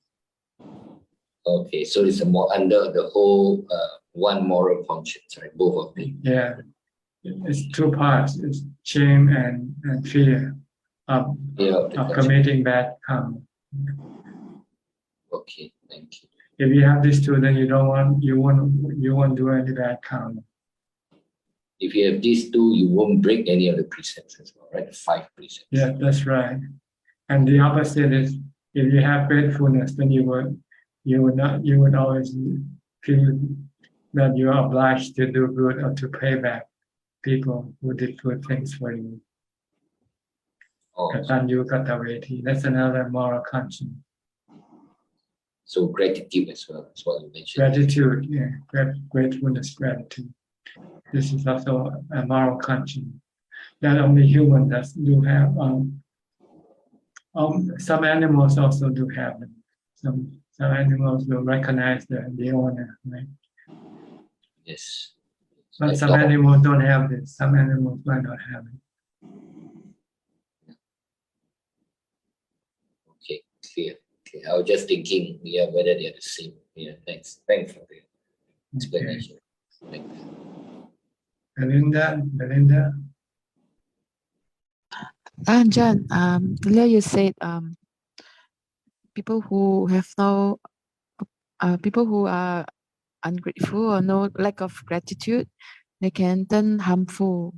Okay, so it's more under the whole one moral conscience, right? Both of them. Yeah, it's two parts. It's shame and fear of committing bad karma. Okay, thank you. If you have these two, then you won't do any bad karma. If you have these two, you won't break any of the precepts as well, right? The 5 precepts. Yeah, that's right. And the opposite is, if you have gratefulness, then you would always feel that you are obliged to do good or to pay back people who did good things for you. Katanyu Kataveti. That's another moral conscience. So gratitude as well, that's what you mentioned. Gratitude, yeah. Gratefulness, gratitude. This is also a moral conscience that only humans do have. Some animals also do have it. Some animals will recognize the owner, right? Yes. But like some animals don't have this. Some animals might not have it. Okay, clear. Okay, I was just thinking, whether they are the same. Yeah, thanks for the explanation. Okay. Thanks. Belinda. Ajahn, earlier you said people who have no, people who are ungrateful or no lack of gratitude, they can turn harmful.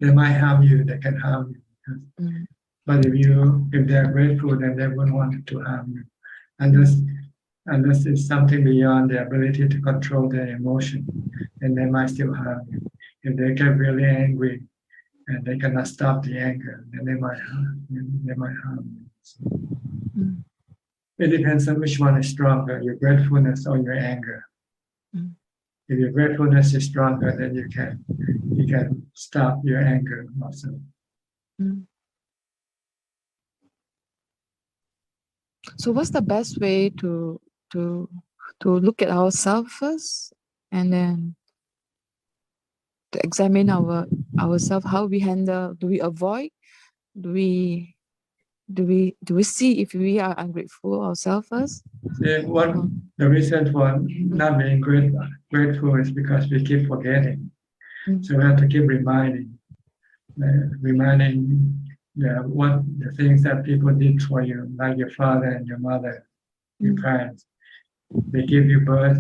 They might harm you. They can harm you. But if they are grateful, then they wouldn't want to harm you, unless it's something beyond their ability to control their emotion, then they might still harm you. If they get really angry and they cannot stop the anger, then they might harm you. So it depends on which one is stronger, your gratefulness or your anger. If your gratefulness is stronger, then you can stop your anger also. So what's the best way to to look at ourselves first, and then to examine ourselves, how we handle. Do we avoid? Do we see if we are ungrateful ourselves first? The reason for not being grateful is because we keep forgetting. So we have to keep reminding what the things that people did for you, like your father and your mother, your parents. They give you birth,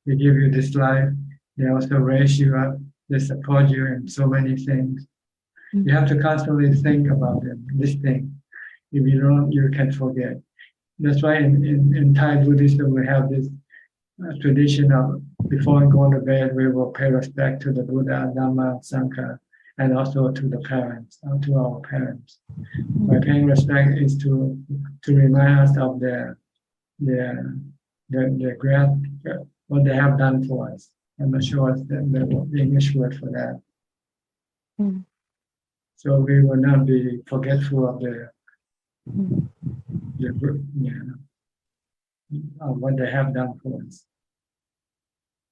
they give you this life, they also raise you up, they support you in so many things. You have to constantly think about them, this thing. If you don't, you can forget. That's why in Thai Buddhism we have this tradition of before going to bed we will pay respect to the Buddha, Dhamma, Sangha, and also to the parents, to our parents. By paying respect is to remind us of their great what they have done for us. I'm not sure what's the English word for that. So we will not be forgetful of of what they have done for us.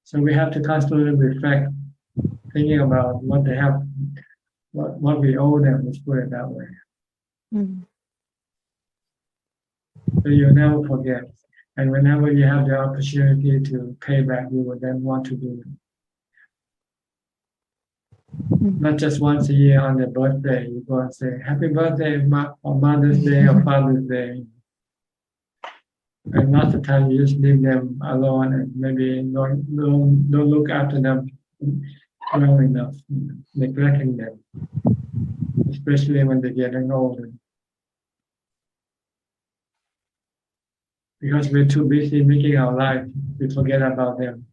So we have to constantly reflect, thinking about what they have, what we owe them, let's put it that way. So you never forget. And whenever you have the opportunity to pay back, you will then want to do it. Not just once a year on their birthday, you go and say, happy birthday on Mother's Day or Father's Day. And lots of times you just leave them alone and maybe don't look after them well enough, neglecting them, especially when they're getting older. Because we're too busy making our life, we forget about them.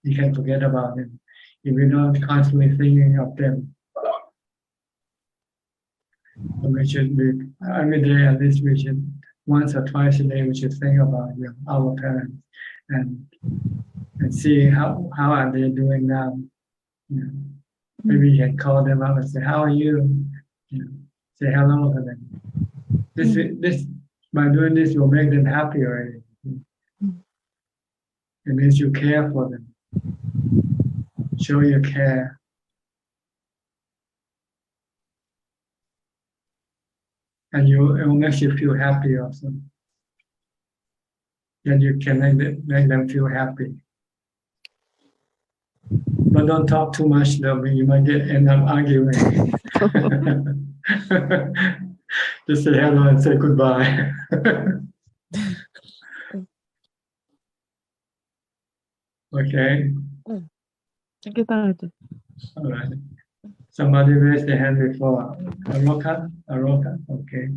You can forget about them if we're not constantly thinking of them. So we should be every day, at least we should once or twice a day we should think about our parents and see how are they doing now. Maybe you can call them up and say, how are you? Say hello to them. This by doing this you'll make them happy already. It means you care for them. Show your care. And it will make you feel happy also. Then you can make them feel happy. But don't talk too much though, you might end up arguing. Just say hello and say goodbye. Okay. Thank you, Tanajan. All right. Somebody raised their hand before. Aroka? Okay.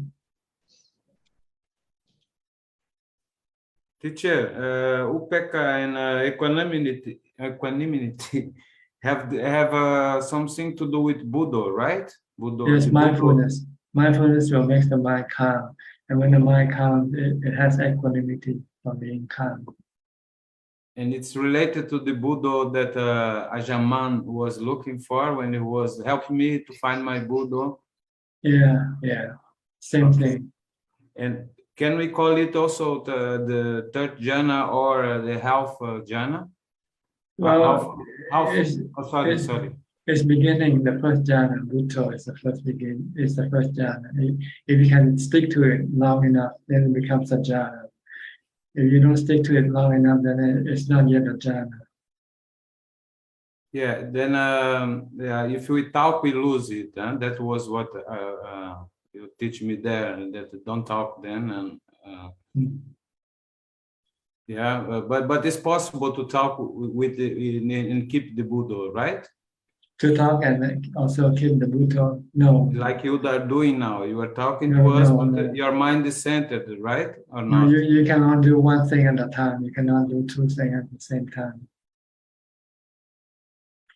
Teacher, upeka and equanimity have something to do with Buddha, right? Buddha. Yes, mindfulness. Buddha. Mindfulness will make the mind calm, and when the mind calms, it has equanimity from being calm. And it's related to the Buddha that Ajahn was looking for when he was helping me to find my Buddha. Yeah. Same thing. And can we call it also the third jhana or the health jhana? Well, sorry. It's beginning. The first jhana, Buddha, is the first jhana. If you can stick to it long enough, then it becomes a jhana. If you don't stick to it long enough, then it's not yet a jhana. Yeah, then if we talk, we lose it. That was what you teach me there, that don't talk then. But it's possible to talk with and keep the Buddha, right? To talk and also keep the Buddha? No. Like you are doing now. You are talking to us, but your mind is centered, right? Or not? No, you cannot do one thing at a time. You cannot do two things at the same time.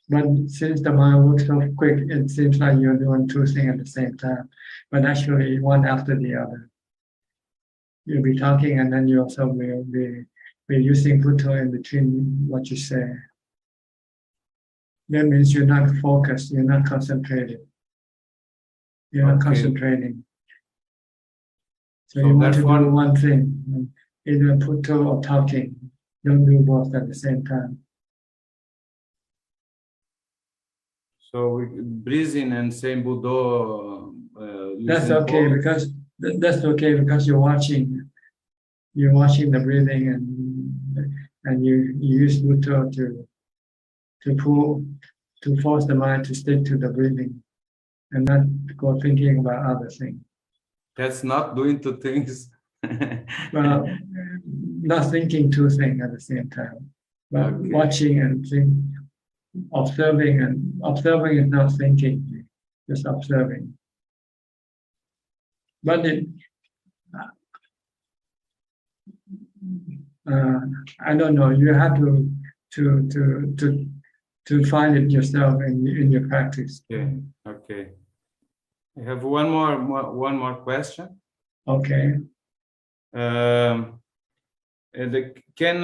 But since the mind works so quick, it seems like you're doing two things at the same time. But actually, one after the other. You'll be talking and then you also will be using Buddha in between what you say. That means you're not focused, you're not concentrated. You're not concentrating. So you want to do one thing. either putto or talking. Don't do both at the same time. So we breathe in and say Buddha. That's okay because you're watching the breathing and you use Buddha to force the mind to stick to the breathing and not go thinking about other things. That's not doing two things. Well, not thinking two things at the same time, but watching and observing is not thinking, just observing. But I don't know. You have to find it yourself in your practice. Okay. Okay. I have one more question. Okay. Can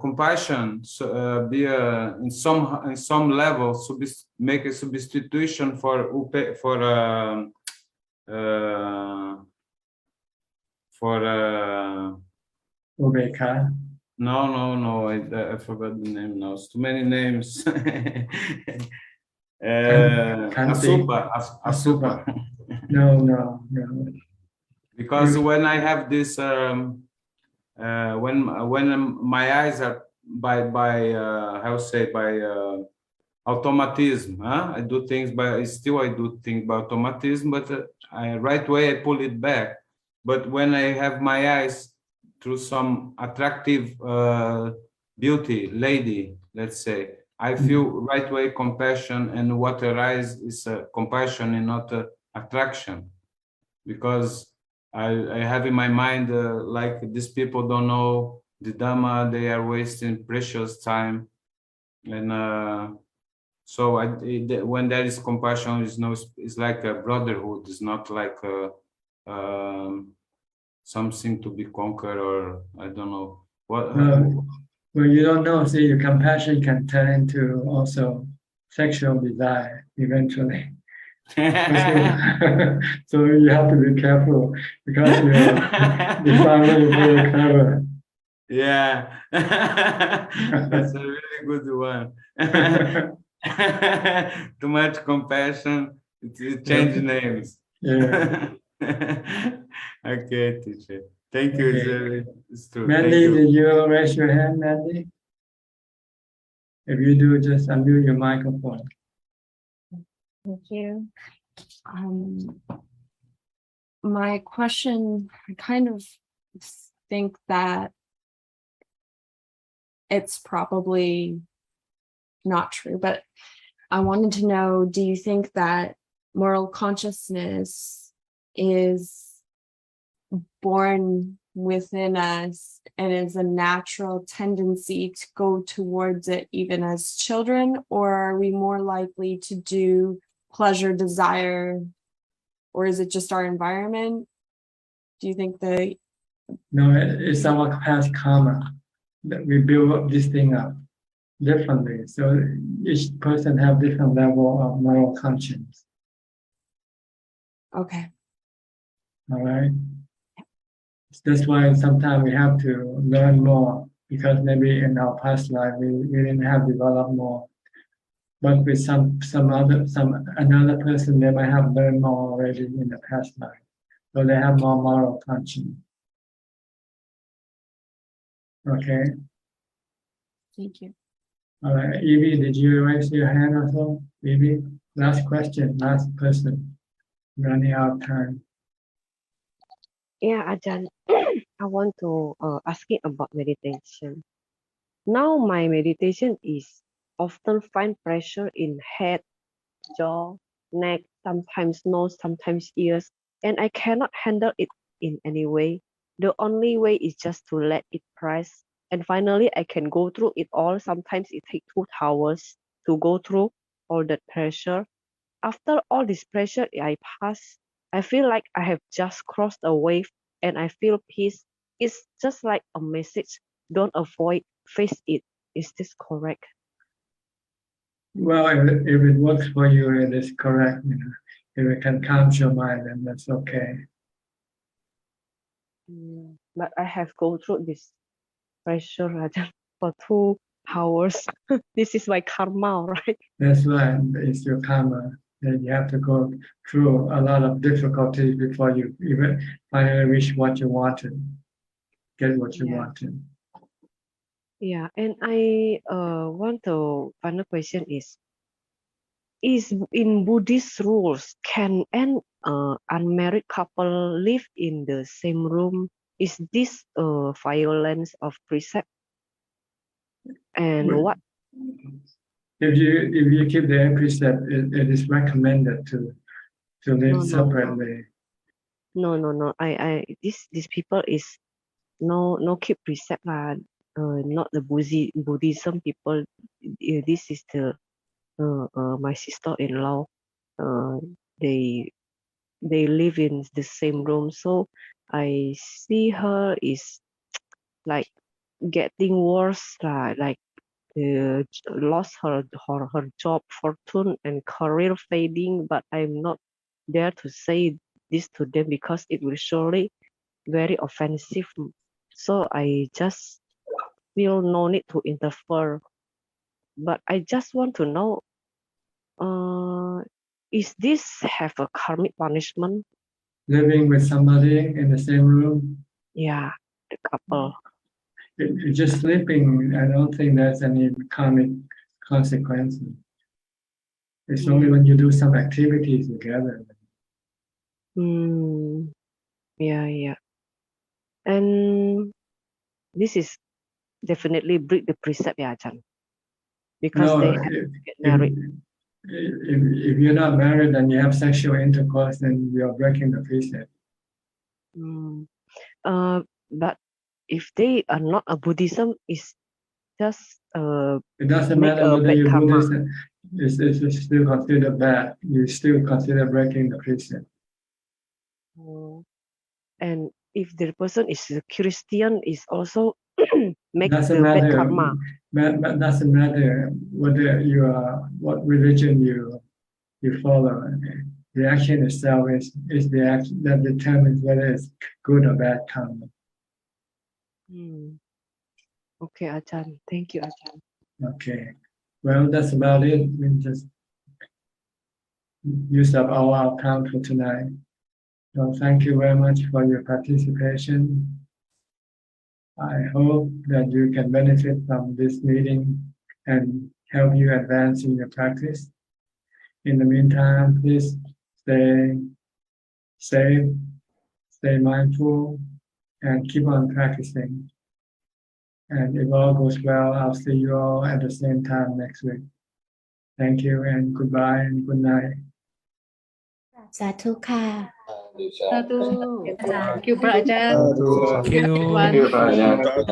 compassion be in some level make a substitution for Ubeka? No, I forgot the name now. It's too many names. Asupa. No. Because when I have this, when my eyes are by automatism, I do things by automatism, but right way I pull it back. But when I have my eyes through some attractive beauty, lady, let's say, I feel right way compassion, and what arises is compassion and not attraction, because I have in my mind like these people don't know the Dhamma, they are wasting precious time, and so when there is compassion, it's like a brotherhood. It's not like something to be conquered, or I don't know what. Well, you don't know. See, your compassion can turn into also sexual desire eventually. So you have to be careful because you're very, very clever. Yeah, that's a really good one. Too much compassion, it changes names. Yeah. Okay, teacher. Thank you. Okay. It's true. Mandy, did you raise your hand, Mandy? If you do, just unmute your microphone. Thank you. My question, I kind of think that it's probably not true, but I wanted to know, do you think that moral consciousness is born within us and is a natural tendency to go towards it even as children, or are we more likely to do pleasure, desire, or is it just our environment? Do you think that? No, it's our past karma that we build up this thing up differently. So each person have different level of moral conscience. Okay. All right. That's why sometimes we have to learn more, because maybe in our past life we didn't have developed more. But with another person, they might have learned more already in the past life, so they have more moral conscience. Okay. Thank you. All right, Evie, did you raise your hand also? Evie, last question, last person. Running out of time. Yeah, Ajahn, I want to ask you about meditation. Now my meditation is often find pressure in head, jaw, neck, sometimes nose, sometimes ears, and I cannot handle it in any way. The only way is just to let it press, and finally I can go through it all. Sometimes it takes 2 hours to go through all that pressure. After all this pressure I pass, I feel like I have just crossed a wave and I feel peace. It's just like a message. Don't avoid, face it. Is this correct? Well, if it works for you, it is correct. If it can calm your mind, then that's okay. But I have go through this pressure Ajahn, for 2 hours. This is my karma, right? That's why it's your karma. That you have to go through a lot of difficulties before you even finally reach what you wanted, get what you wanted. Yeah, and I want to final question is in Buddhist rules can an unmarried couple live in the same room? Is this violence of precept? And Well, what? If you keep the precept, it is recommended to live separately. No. These people is no keep precept lah. Not the Buddhism people. This is the my sister-in-law. They live in the same room, so I see her is like getting worse lah. Like lost her job, fortune, and career fading. But I'm not there to say this to them because it will surely very offensive. So I just feel no need to interfere. But I just want to know, is this have a karmic punishment? Living with somebody in the same room? Yeah, the couple. Just sleeping, I don't think there's any karmic consequences. It's only when you do some activities together. Yeah. And this is definitely break the precept, yeah, Ajahn. Because No, they have to get married. If you're not married and you have sexual intercourse, then you're breaking the precept. But if they are not a Buddhism, it's just It doesn't make matter a whether bad you're karma. Buddhist, it's still considered bad. You still consider breaking the precept. And if the person is a Christian, is also make Doesn't the bad matter. karma. But doesn't matter whether you are what religion you follow. The action itself is the action that determines whether it's good or bad karma. Okay, Ajahn. Thank you, Ajahn. Okay. Well, that's about it. We just used up all our time for tonight. So thank you very much for your participation. I hope that you can benefit from this meeting and help you advance in your practice. In the meantime, please stay safe, stay mindful, and keep on practicing. And if all goes well, I'll see you all at the same time next week. Thank you and goodbye and good night. สาธุค่ะ Thank you, Ajahn. Thank you. Thank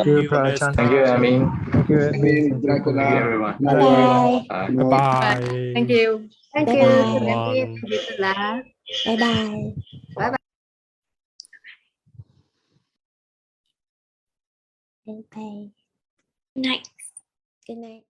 you, Prajahn. Thank you, Amin. Thank you, Amin. Thank you, everyone. Bye bye. Bye. Thank you. Thank you. everyone. Bye bye. Bye bye. Okay. Good night. Good night.